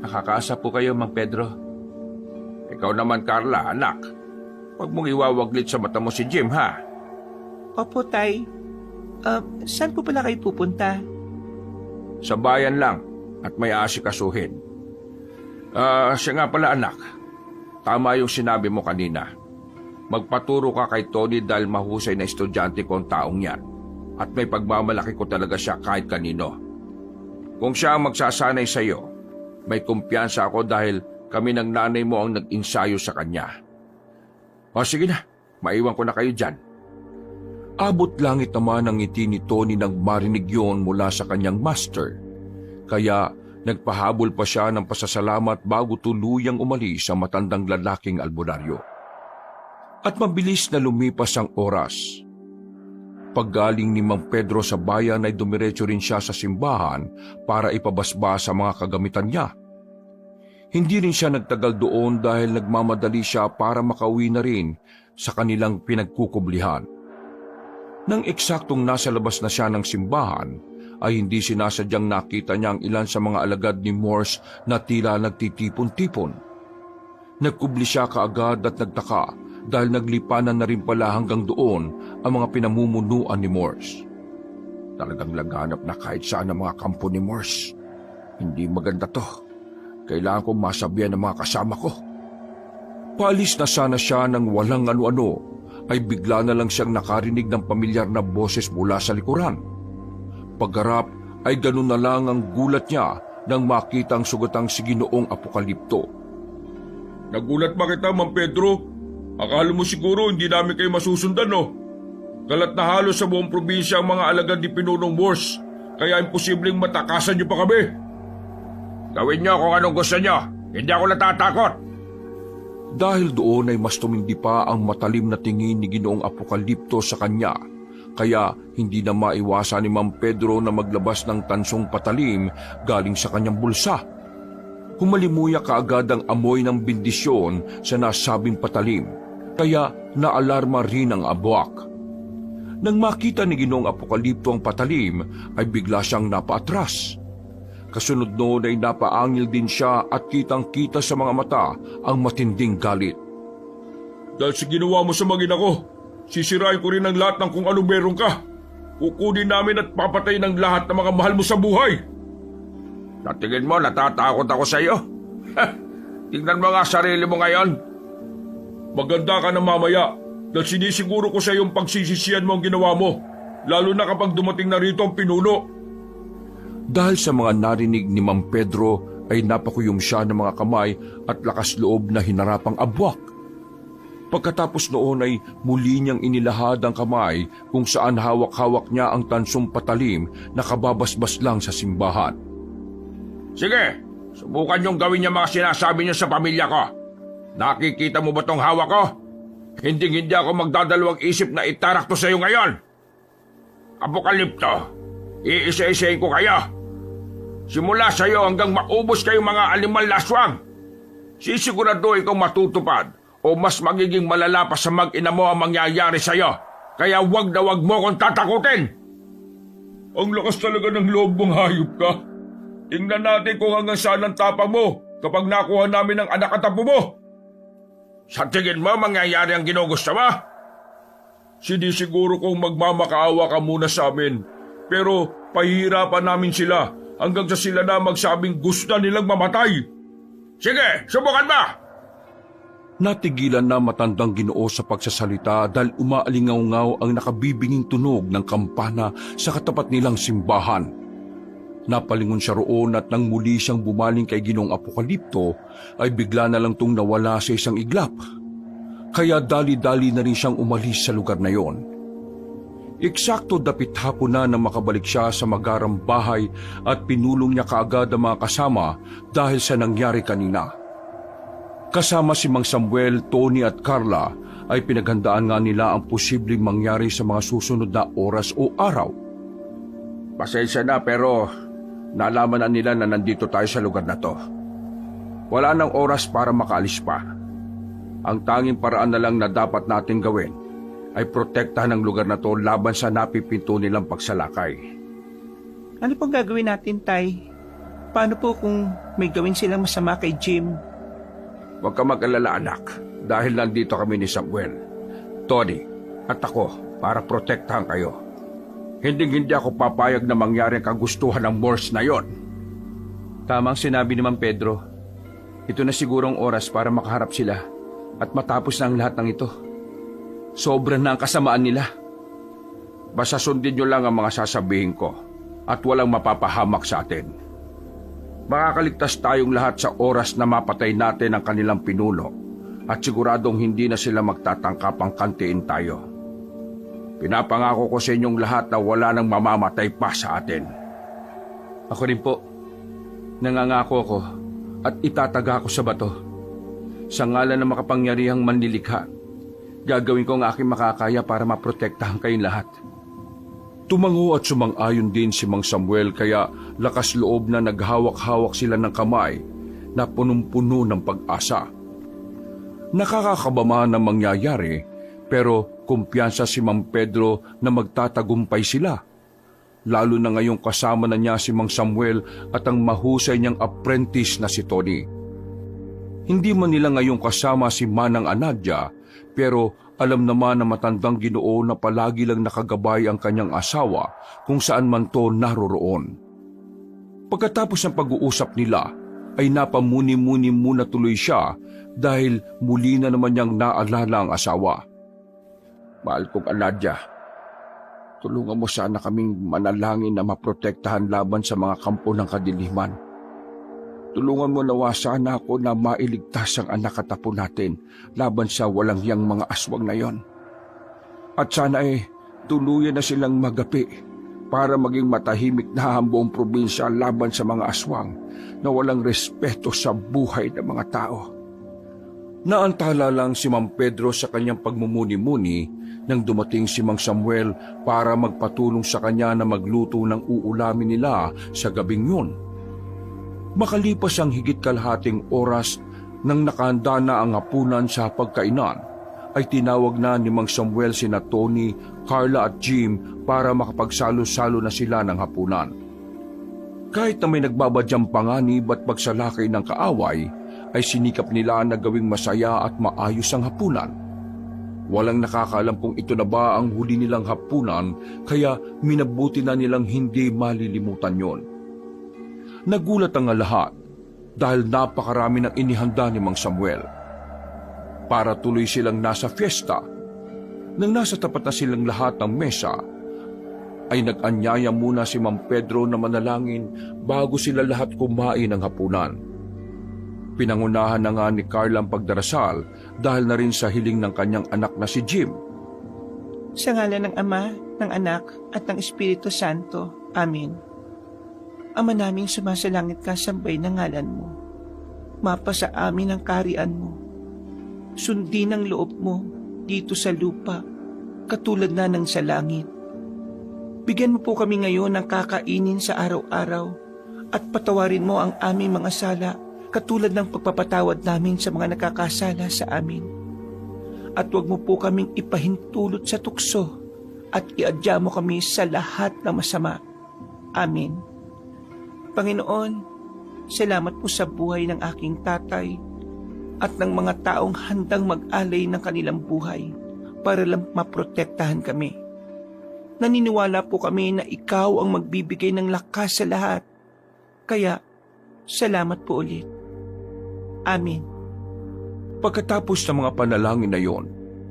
nakakaasa po kayo, Mang Pedro. Ikaw naman, Carla, anak. Huwag mong iwawaglit sa mata mo si Jim, ha? Opo, tay. Saan po pala kayo pupunta? Sa bayan lang at may asikasuhin. Siya nga pala, anak. Tama yung sinabi mo kanina. Magpaturo ka kay Tony dahil mahusay na estudyante ko ang taong yan. At may pagmamalaki ko talaga siya kahit kanino. Kung siya ang magsasanay sa iyo, may kumpiyansa ako dahil kami ng nanay mo ang nag-insayo sa kanya. O sige na, maiwan ko na kayo dyan. Abot langit naman ang ngiti ni Tony nang marinig yon mula sa kanyang master. Kaya nagpahabol pa siya ng pasasalamat bago tuluyang umalis sa matandang lalaking albularyo. At mabilis na lumipas ang oras. Paggaling ni Mang Pedro sa bayan ay dumiretso rin siya sa simbahan para ipabasba sa mga kagamitan niya. Hindi rin siya nagtagal doon dahil nagmamadali siya para makauwi na rin sa kanilang pinagkukublihan. Nang eksaktong nasa labas na siya ng simbahan, ay hindi sinasadyang nakita niya ang ilan sa mga alagad ni Morse na tila nagtitipon-tipon. Nagkubli siya kaagad at nagtaka dahil naglipanan na rin pala hanggang doon ang mga pinamumunuan ni Morse. Talagang laganap na kahit saan ang mga kampo ni Morse. Hindi maganda to. Kailangan kong masabihan ng mga kasama ko. Paalis na sana siya ng walang ano-ano, ay bigla na lang siyang nakarinig ng pamilyar na boses mula sa likuran. Pagharap ay ganun na lang ang gulat niya nang makita ang sugatang si Ginoong Apokalipto. Nagulat ba kita, Mang Pedro? Akala mo siguro hindi namin kayo masusundan, no? Kalat na halos sa buong probinsya ang mga alagad ni Pinunong Morse, kaya imposibleng matakasan niyo pa kami. Gawin niyo kung anong gusto niyo. Hindi ako natatakot. Dahil doon ay mas tumindi pa ang matalim na tingin ni Ginoong Apokalipto sa kanya, kaya hindi na maiwasan ni Mang Pedro na maglabas ng tansong patalim galing sa kanyang bulsa. Humalimuya kaagad ang amoy ng bendisyon sa nasabing patalim, kaya naalarma rin ang abwak. Nang makita ni Ginoong Apokalipto ang patalim, ay bigla siyang napaatras. Kasunod noon ay napaangil din siya at kitang-kita sa mga mata ang matinding galit. Dahil sa ginawa mo sa magina ko, sisirain ko rin ang lahat ng kung ano meron ka. Kukunin namin at papatayin ang lahat ng mga mahal mo sa buhay. Natingin mo, natatakot ako sa iyo. Tingnan mo nga sarili mo ngayon. Maganda ka na mamaya dahil sinisiguro ko sa iyong pagsisisihan mo ang ginawa mo, lalo na kapag dumating na rito ang pinuno. Dahil sa mga narinig ni Mang Pedro ay napakuyom siya ng mga kamay at lakas loob na hinarapang abwak. Pagkatapos noon ay muli niyang inilahad ang kamay kung saan hawak-hawak niya ang tansong patalim na kababasbas lang sa simbahan. Sige, subukan niyong gawin yung mga sinasabi niyo sa pamilya ko. Nakikita mo ba tong hawak ko? Hindi ako magdadalawang isip na itarak to sa iyo ngayon. Apokalipto, iisa-isahin ko kayo. Simula sa iyo hanggang maubos kayo mga animal na aswang. Sisiguraduhin kong matutupad o mas magiging malala pa sa mag-ina mo ang mangyayari sa iyo. Kaya wag na wag mo kong tatakutin. Ang lakas talaga ng loob mong hayop ka. Tingnan natin kung hanggang saan ang tapang mo kapag nakuha namin ang anak at apo mo. Sa tingin mo mangyayari ang ginugusto mo? Sinisiguro kong magmamakaawa ka muna sa amin. Pero pahihirapan namin sila hanggang sa sila na magsabing gusto na nilang mamatay. Sige, subukan mo! Natigilan na matandang Ginoo sa pagsasalita dahil umaalingaw-ngaw ang nakabibinging tunog ng kampana sa katapat nilang simbahan. Napalingon siya roon at nang muli siyang bumaling kay Ginoong Apokalipto ay bigla na lang tong nawala sa isang iglap. Kaya dali-dali na rin siyang umalis sa lugar na yon. Eksakto dapit hapon na nang makabalik siya sa magarang bahay at pinulong niya kaagad ang mga kasama dahil sa nangyari kanina. Kasama si Mang Samuel, Tony at Carla ay pinaghandaan nga nila ang posibleng mangyari sa mga susunod na oras o araw. Pasensya na pero nalaman na nila na nandito tayo sa lugar na to. Wala nang oras para makaalis pa. Ang tanging paraan na lang na dapat natin gawin ay protektahan ang lugar na to laban sa napipinto nilang pagsalakay. Ano pong gagawin natin, Tay? Paano po kung may gawin silang masama kay Jim? Huwag ka mag-alala anak dahil nandito kami ni Samuel, Tony at ako para protektahan kayo. Hindi ako papayag na mangyari ang kagustuhan ng Moors na yon. Tamang sinabi ni Mang Pedro. Ito na sigurong oras para makaharap sila at matapos na ang lahat ng ito. Sobra na ang kasamaan nila. Basta sundin nyo lang ang mga sasabihin ko at walang mapapahamak sa atin. Makakaligtas tayong lahat sa oras na mapatay natin ang kanilang pinuno at siguradong hindi na sila magtatangkapang kantiin tayo. Pinapangako ko sa inyong lahat na wala nang mamamatay pa sa atin. Ako rin po. Nangangako ako at itataga ko sa bato. Sa ngalan ng makapangyarihang manlilikha, gagawin ko ang aking makakaya para maprotektahan kayong lahat. Tumango at sumang-ayon din si Mang Samuel kaya lakas loob na naghawak-hawak sila ng kamay na punong-puno ng pag-asa. Nakakakabama na mangyayari pero kumpiyansa si Mang Pedro na magtatagumpay sila. Lalo na ngayong kasama na niya si Mang Samuel at ang mahusay niyang apprentice na si Tony. Hindi man nila ngayong kasama si Manang Anadia pero alam naman na matandang Ginoo na palagi lang nakagabay ang kanyang asawa kung saan man to naroroon. Pagkatapos ng pag-uusap nila, ay napamuni-muni muna tuloy siya dahil muli na naman niyang naalala ang asawa. Mahal kong Anadia, tulungan mo sana kaming manalangin na maprotektahan laban sa mga kampo ng kadiliman. Tulungan mo nawa sana ako na mailigtas ang anak at apo natin laban sa walang hiyang mga aswang na yon. At sana tuluyan na silang magapi para maging matahimik na ang buong probinsya laban sa mga aswang na walang respeto sa buhay ng mga tao. Naantala lang si Mang Pedro sa kanyang pagmumuni-muni nang dumating si Mang Samuel para magpatulong sa kanya na magluto ng uulamin nila sa gabing yun. Makalipas ang higit kalahating oras nang nakahanda na ang hapunan sa pagkainan, ay tinawag na ni Mang Samuel sina Tony, Carla at Jim para makapagsalo-salo na sila ng hapunan. Kahit na may nagbabadyang panganib at pagsalakay ng kaaway, ay sinikap nila na gawing masaya at maayos ang hapunan. Walang nakakaalam kung ito na ba ang huli nilang hapunan, kaya minabuti na nilang hindi malilimutan yon. Nagulat ang lahat dahil napakarami ng inihanda ni Mang Samuel. Para tuloy silang nasa fiesta, nang nasa tapat na silang lahat ng mesa, ay nag-anyaya muna si Mang Pedro na manalangin bago sila lahat kumain ng hapunan. Pinangunahan na nga ni Carla ang pagdarasal dahil na rin sa hiling ng kanyang anak na si Jim. Sa ngalan ng Ama, ng Anak, at ng Espiritu Santo. Amen. Ama naming sumasalangit ka, sambay ng ngalan mo. Mapa sa amin ang kaharian mo. Sundin ang loob mo dito sa lupa, katulad na ng sa langit. Bigyan mo po kami ngayon ng kakainin sa araw-araw at patawarin mo ang aming mga sala katulad ng pagpapatawad namin sa mga nakakasala sa amin. At huwag mo po kaming ipahintulot sa tukso at iadya mo kami sa lahat ng masama. Amen. Panginoon, salamat po sa buhay ng aking tatay at ng mga taong handang mag-alay ng kanilang buhay para lang maprotektahan kami. Naniniwala po kami na ikaw ang magbibigay ng lakas sa lahat. Kaya, salamat po ulit. Amen. Pagkatapos ng mga panalangin na yon,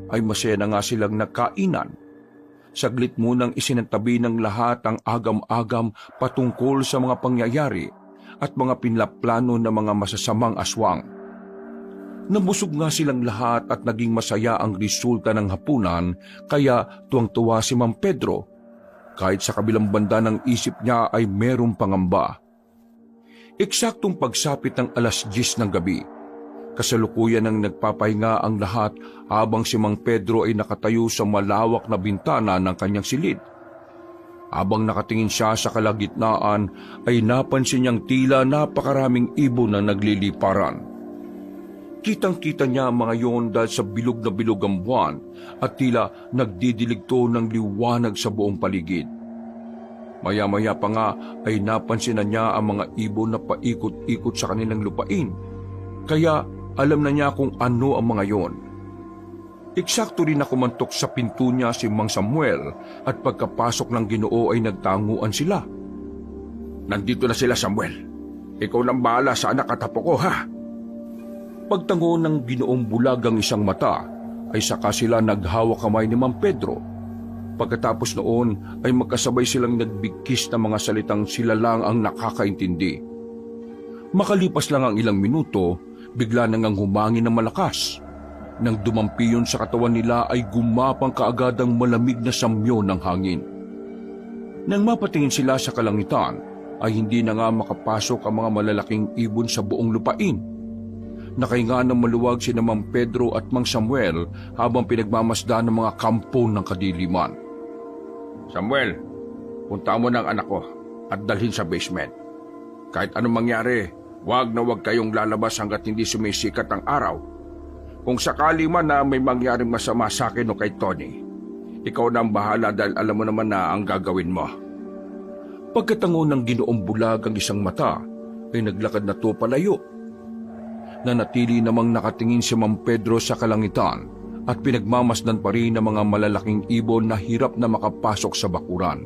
ay masaya na nga silang nagkainan. Saglit munang isinantabi ng lahat ang agam-agam patungkol sa mga pangyayari at mga pinlaplano ng mga masasamang aswang. Nabusog nga silang lahat at naging masaya ang resulta ng hapunan, kaya tuwang-tuwa si Mang Pedro. Kahit sa kabilang banda ng isip niya ay merong pangamba. Eksaktong pagsapit ng 10:00 ng gabi, kasalukuyan ng nagpapahinga ang lahat habang si Mang Pedro ay nakatayo sa malawak na bintana ng kanyang silid. Habang nakatingin siya sa kalagitnaan ay napansin niyang tila napakaraming ibon na nagliliparan. Kitang-kita niya ang mga yon dahil sa bilog na bilog ang buwan at tila nagdidiligto ng liwanag sa buong paligid. Maya-maya pa nga ay napansin na niya ang mga ibon na paikot-ikot sa kanilang lupain. Kaya alam na niya kung ano ang mga yon. Eksakto rin na kumantok sa pinto niya si Mang Samuel at pagkapasok ng Ginoo ay nagtanguan sila. Nandito na sila, Samuel. Ikaw nang bahala sa anak at apo ko, ha? Pagtango ng Ginoong bulag ang isang mata, ay saka sila naghawak kamay ni Mang Pedro. Pagkatapos noon ay magkasabay silang nagbigkis ng mga salitang sila lang ang nakakaintindi. Makalipas lang ang ilang minuto, bigla nang humangin ng malakas. Nang dumampi yun sa katawan nila ay gumapang kaagad ang malamig na samyo ng hangin. Nang mapatingin sila sa kalangitan, ay hindi na nga makapasok ang mga malalaking ibon sa buong lupain. Nakahinga ng maluwag sina Mang Pedro at Mang Samuel habang pinagmamasdan ng mga kampo ng kadiliman. Samuel, punta mo ng anak ko at dalhin sa basement. Kahit anong mangyari, wag na wag kayong lalabas hanggat hindi sumisikat ang araw. Kung sakali man na may mangyaring masama sa akin o kay Tony, ikaw na ang bahala dahil alam mo naman na ang gagawin mo. Pagkatango ng Ginoong bulag ang isang mata, ay naglakad na to palayo. Nanatili namang nakatingin si Mang Pedro sa kalangitan at pinagmamasdan pa rin ng mga malalaking ibon na hirap na makapasok sa bakuran.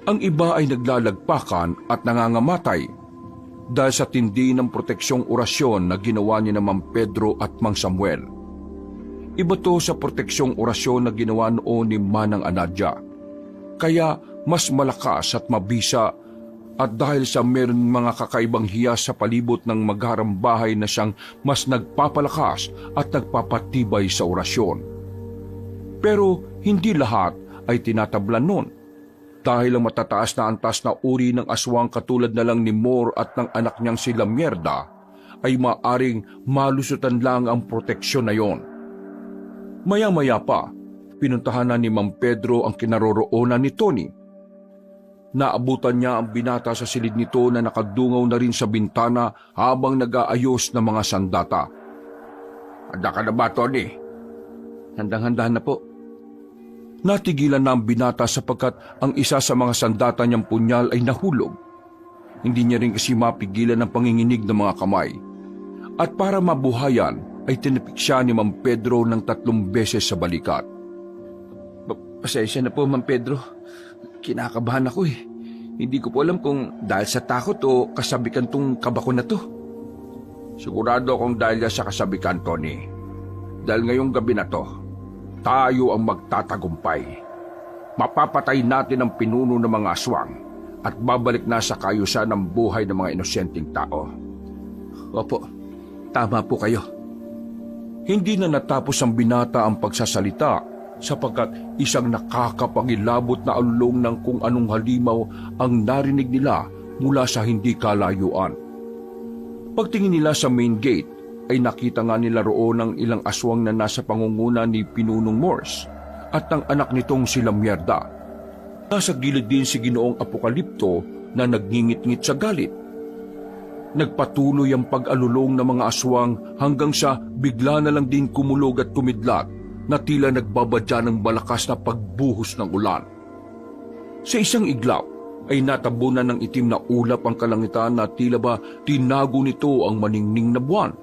Ang iba ay naglalagpakan at nangangamatay dahil sa tindi ng proteksyong orasyon na ginawa ni na Mang Pedro at Mang Samuel. Iba to sa proteksyong orasyon na ginawa noon ni Manang Anadya. Kaya mas malakas at mabisa at dahil sa meron mga kakaibang hiyas sa palibot ng magharang bahay na siyang mas nagpapalakas at nagpapatibay sa orasyon. Pero hindi lahat ay tinatablan nun. Dahil ang matataas na antas na uri ng aswang katulad na lang ni Mor at ng anak niyang si Lamierda ay maaring malusutan lang ang proteksyon na yon. Maya-maya pa, pinuntahan na ni Mang Pedro ang kinaroroonan ni Tony. Naabutan niya ang binata sa silid nito na nakadungaw na rin sa bintana habang nag-aayos ng mga sandata. Handa ka na ba, Tony? Handang-handa na po. Natigilan na ang binata sapagkat ang isa sa mga sandata niyang punyal ay nahulog. Hindi niya rin kasi mapigilan ang panginginig ng mga kamay. At para mabuhayan ay tinipik siya ni Mang Pedro ng 3 beses sa balikat. Pasensya na po, Mang Pedro. Kinakabahan ako eh. Hindi ko po alam kung dahil sa takot o kasabikan tong kabako na to. Sigurado akong dahil sa kasabikan, Tony. Dahil ngayong gabi na to, tayo ang magtatagumpay. Mapapatay natin ang pinuno ng mga aswang at babalik na sa kayusan ng buhay ng mga inosenteng tao. Opo, Tama po kayo. Hindi na natapos ang binata ang pagsasalita sapagkat isang nakakapangilabot na alulong ng kung anong halimaw ang narinig nila mula sa hindi kalayuan. Pagtingin nila sa main gate ay nakita nga nila roon ang ilang aswang na nasa pangunguna ni Pinunong Morse at ang anak nitong si Lamierda. Nasa gilid din si Ginoong Apokalipto na nagngingit-ngit sa galit. Nagpatuloy ang pag-alulong ng mga aswang hanggang sa bigla na lang din kumulog at kumidlat na tila nagbabadya ng malakas na pagbuhos ng ulan. Sa isang iglap ay natabunan ng itim na ulap ang kalangitan na tila ba tinago nito ang maningning na buwan.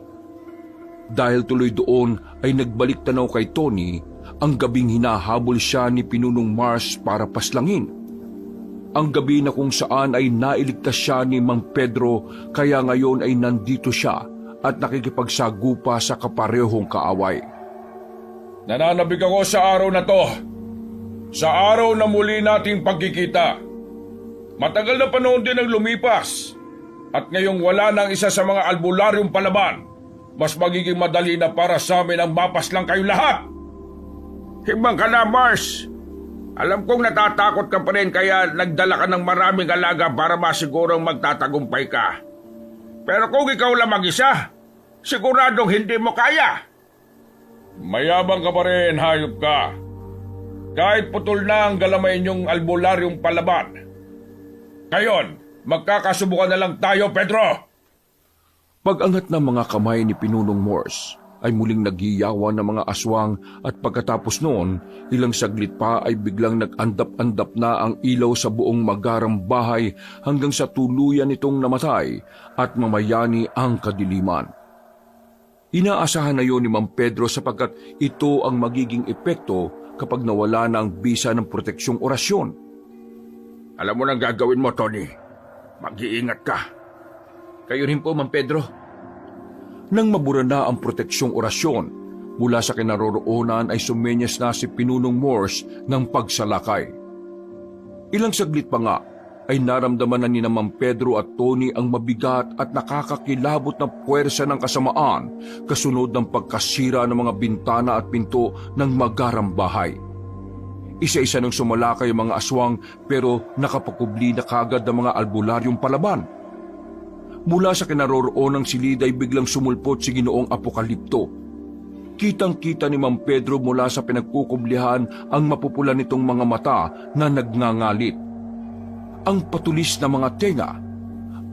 Dahil tuloy doon ay nagbalik tanaw kay Tony ang gabing hinahabol siya ni Pinunong Mars para paslangin. Ang gabi na kung saan ay nailigtas siya ni Mang Pedro kaya ngayon ay nandito siya at nakikipagsagupa sa kaparehong kaaway. Nananabik ako sa araw na to. Sa araw na muli nating pagkikita. Matagal na panahon din ang lumipas. At ngayong wala nang isa sa mga albularyong palaban, mas magiging madali na para sa amin ang mapaslang kayong lahat. Hibang ka na, Mars. Alam kong natatakot ka pa rin kaya nagdala ka ng maraming alaga para masigurong magtatagumpay ka. Pero kung ikaw lang mag-isa, siguradong hindi mo kaya. Mayabang ka pa rin, hayop ka. Kahit putol na ang galamay niyong albularyong palaban. Ngayon, magkakasubukan na lang tayo, Pedro! Pag-angat ng mga kamay ni Pinunong Morse ay muling nagiyawan ng mga aswang at pagkatapos noon, ilang saglit pa ay biglang nag-andap-andap na ang ilaw sa buong magarang bahay hanggang sa tuluyan itong namatay at mamayani ang kadiliman. Inaasahan na yun ni Mang Pedro sapagkat ito ang magiging epekto kapag nawala na ang bisa ng proteksyong orasyon. Alam mo nang gagawin mo, Tony. Mag-iingat ka. Kayo rin po, Mang Pedro. Nang mabura na ang proteksyong orasyon, mula sa kinaroroonan ay sumenyas na si Pinunong Morse ng pagsalakay. Ilang saglit pa nga ay naramdaman na ni Mang Pedro at Tony ang mabigat at nakakakilabot na puwersa ng kasamaan kasunod ng pagkasira ng mga bintana at pinto ng magarang bahay. Isa-isa nang sumalakay ang mga aswang pero nakapakubli na kagad ang mga albularyong palaban. Mula sa kinaroroonan silid ay biglang sumulpot si Ginoong Apokalipto. Kitang-kita ni Mang Pedro mula sa pinagkukublihan ang mapupula nitong mga mata na nagngangalit. Ang patulis na mga tenga,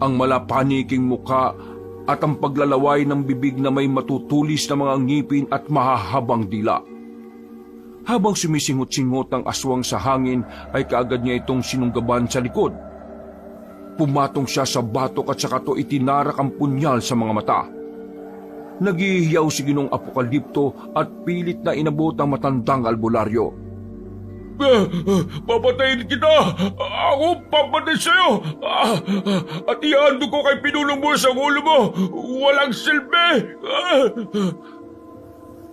ang malapaniking muka at ang paglalaway ng bibig na may matutulis na mga ngipin at mahahabang dila. Habang sumisingot-singot ang aswang sa hangin ay kaagad niya itong sinunggaban sa likod. Pumatong siya sa batok at saka to itinarak ang punyal sa mga mata. Nagihiyaw si Ginong Apokalipto at pilit na inabot ang matandang albularyo. Papatayin kita! Ako papatay sa'yo! At ihandog ko kay Pinunong mo sa ulo mo! Walang silbi!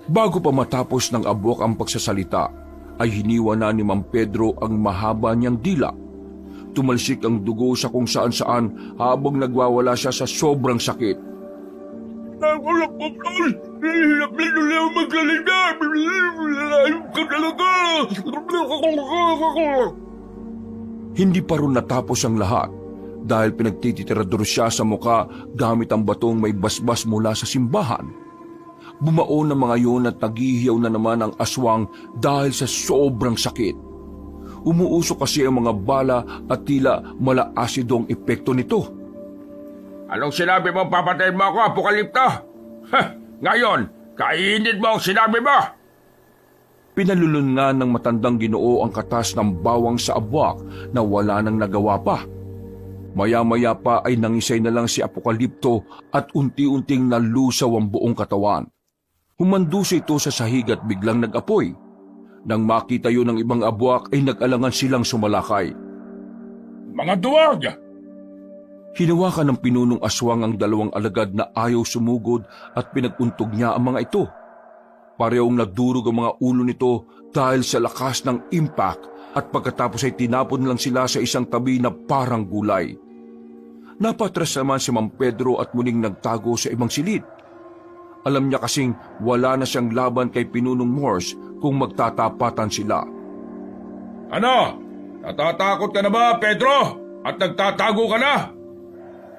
Bago pa matapos ng abok ang pagsasalita, ay hiniwa na ni Mang Pedro ang mahaba niyang dila. Tumalsik ang dugo sa kung saan-saan habang nagwawala siya sa sobrang sakit. Nakulak ko, Paul! Napilo lang maglalagda! Ayun ka talaga! Hindi pa rin natapos ang lahat dahil pinagtititirador siya sa muka gamit ang batong may basbas mula sa simbahan. Bumaon ng mga yun at naghihiyaw na naman ang aswang dahil sa sobrang sakit. Umuusok kasi ang mga bala at tila malaasidong epekto nito. Anong sinabi mo papatayin mo ako, Apokalipto? Ngayon, kainin mo ang sinabi mo! Pinalulun nga ng matandang Ginoo ang katas ng bawang sa abwak na wala nang nagawa pa. Maya-maya pa ay nangisay na lang si Apokalipto at unti-unting nalusaw ang buong katawan. Humandusa ito sa sahig at biglang nag-apoy. Nang makita yun ng ibang abwak ay nag-alangan silang sumalakay. Mga duwag! Hinawakan ng Pinunong Aswang ang dalawang alagad na ayaw sumugod at pinaguntog niya ang mga ito. Parehong nagdurog ang mga ulo nito dahil sa lakas ng impact at pagkatapos ay tinapon lang sila sa isang tabi na parang gulay. Napatras naman si Mang Pedro at muling nagtago sa ibang silid. Alam niya kasing wala na siyang laban kay Pinunong Morse kung magtatapatan sila. Ano? Natatakot ka na ba, Pedro? At nagtatago ka na?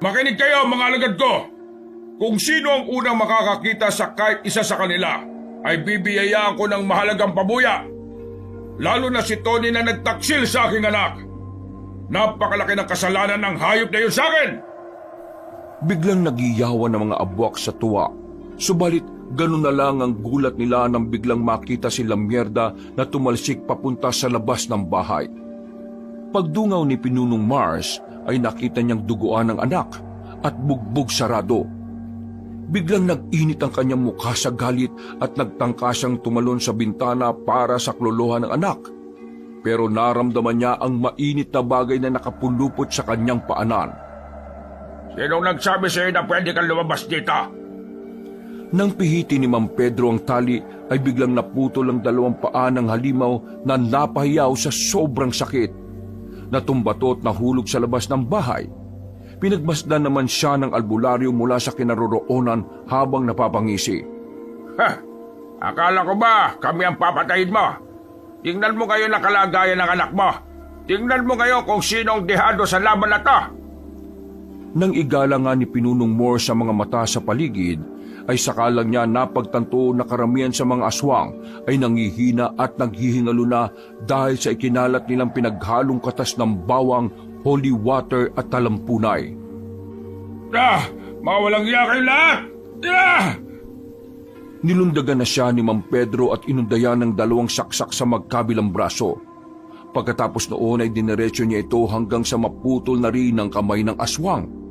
Makinig kayo, mga alagad ko. Kung sino ang unang makakakita sa kahit isa sa kanila, ay bibiyayaan ko ng mahalagang pabuya. Lalo na si Tony na nagtaksil sa aking anak. Napakalaki ng kasalanan ng hayop na yun sa akin. Biglang nagiyawan ng mga abwak sa tuwa. Subalit, ganun na lang ang gulat nila nang biglang makita si Lamierda na tumalsik papunta sa labas ng bahay. Pagdungaw ni Pinunong Mars ay nakita niyang duguan ng anak at bugbog sarado. Biglang nag-init ang kanyang mukha sa galit at nagtangka siyang tumalon sa bintana para saklolohan ng anak. Pero naramdaman niya ang mainit na bagay na nakapulupot sa kanyang paanan. Sinong nagsabi sa'yo na pwede kang lumabas dito? Nang pihiti ni Mang Pedro ang tali, ay biglang naputol ang dalawang paa ng halimaw na napahiyaw sa sobrang sakit. Natumbato at nahulog sa labas ng bahay. Pinagmasdan naman siya ng albularyo mula sa kinaroroonan habang napapangisi. Ha! Akala ko ba kami ang papatayin mo? Tingnan mo kayo na kalagayan ng anak mo. Tingnan mo kayo kung sino ang dehado sa laban na to. Nang igala nga ni Pinunong Morse sa mga mata sa paligid, ay sakalang niya napagtanto na karamihan sa mga aswang ay nangihina at naghihingalo na dahil sa ikinalat nilang pinaghalong katas ng bawang, holy water at talampunay. Mga walang iya kayo lahat! Nilundagan na siya ni Mang Pedro at inundayan ng dalawang saksak sa magkabilang braso. Pagkatapos noon ay dinerecho niya ito hanggang sa maputol na rin ang kamay ng aswang.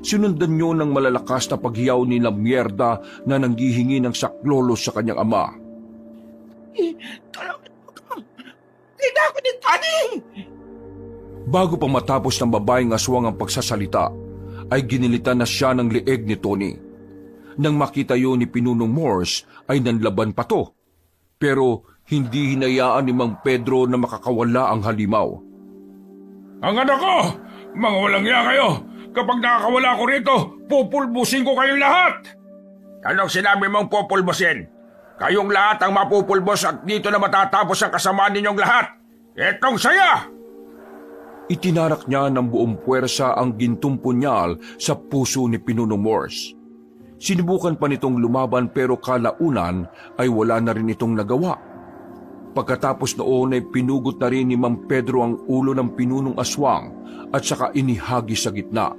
Sinundan niyo ng malalakas na paghiyaw ni Lamierda na nanghihingi ng saklolos sa kanyang ama. Hindi ako ni Tony! Bago pa matapos ng babaeng aswang ang pagsasalita, ay ginilitan na siya ng leeg ni Tony. Nang makita yun ni Pinunong Morse ay nanlaban pa to. Pero hindi hinayaan ni Mang Pedro na makakawala ang halimaw. Ang anak ko! Mga walang iya kayo! Kapag nakakawala ko rito, pupulbusin ko kayong lahat! Anong sinabi mong pupulbosin? Kayong lahat ang mapupulbos at dito na matatapos ang kasamaan ninyong lahat. Etong saya! Itinarak niya ng buong puwersa ang gintong punyal sa puso ni Pinunong Morse. Sinubukan pa nitong lumaban pero kalaunan ay wala na rin itong nagawa. Pagkatapos noon ay pinugot na rin ni Mang Pedro ang ulo ng pinunong aswang at saka inihagi sa gitna.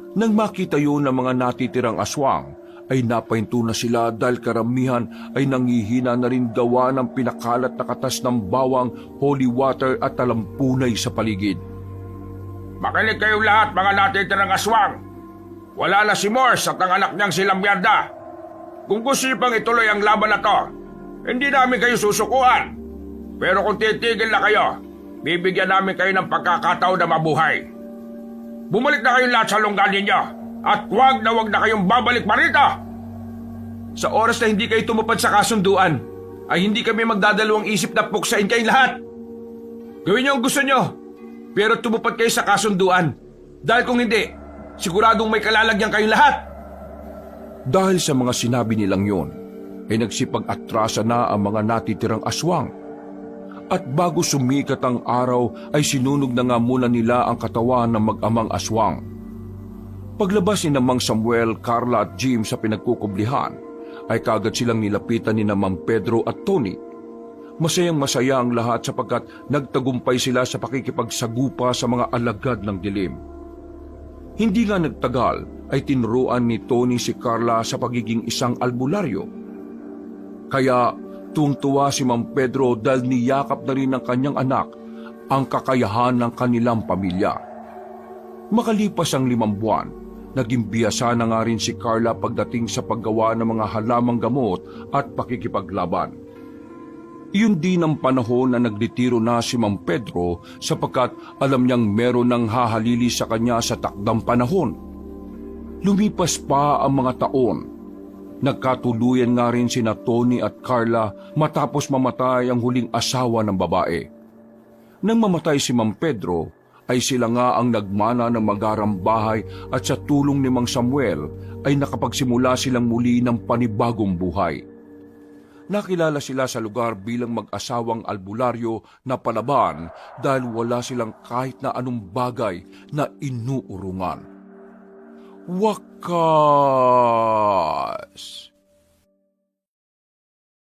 Nang makita yun ng mga natitirang aswang, ay napahinto na sila dahil karamihan ay nangihina na rin gawa ng pinakalat na katas ng bawang, holy water at talampunay sa paligid. Makinig kayong lahat, mga natitirang aswang. Wala na si Morse at ang anak niyang si Lamierda. Kung gusto niyo pang ituloy ang laban na to, hindi namin kayo susukuan. Pero kung titigil na kayo, bibigyan namin kayo ng pagkakataon na mabuhay. Bumalik na kayong lahat sa lunggan ninyo at huwag na kayong babalik pa rito. Sa oras na hindi kayo tumupad sa kasunduan, ay hindi kami magdadalawang isip na puksain kayong lahat. Gawin niyo ang gusto niyo, pero tumupad kayo sa kasunduan. Dahil kung hindi, siguradong may kalalagyan kayong lahat. Dahil sa mga sinabi nilang yon, ay nagsipag-atrasa na ang mga natitirang aswang. At bago sumikat ang araw ay sinunog na nga muna nila ang katawan ng mag-amang aswang. Paglabas ni Mang Samuel, Carla at Jim sa pinagkukublihan, ay kagad silang nilapitan ni Mang Pedro at Tony. Masayang-masaya ang lahat sapagkat nagtagumpay sila sa pakikipagsagupa sa mga alagad ng dilim. Hindi nga nagtagal ay tinuruan ni Tony si Carla sa pagiging isang albularyo. Kaya tuwang-tuwa si Mang Pedro dahil niyakap na rin ng kanyang anak ang kakayahan ng kanilang pamilya. Makalipas ang 5 buwan, naging biyasa na nga rin si Carla pagdating sa paggawa ng mga halamang gamot at pakikipaglaban. Iyon din ang panahon na nagretiro na si Mang Pedro sapagkat alam niyang meron ng hahalili sa kanya sa takdang panahon. Lumipas pa ang mga taon. Nagkatuluyan nga rin sina Tony at Carla matapos mamatay ang huling asawa ng babae. Nang mamatay si Mang Pedro, ay sila nga ang nagmana ng magarang bahay at sa tulong ni Mang Samuel ay nakapagsimula silang muli ng panibagong buhay. Nakilala sila sa lugar bilang mag-asawang albularyo na palaban dahil wala silang kahit na anong bagay na inuurungan. Wakas!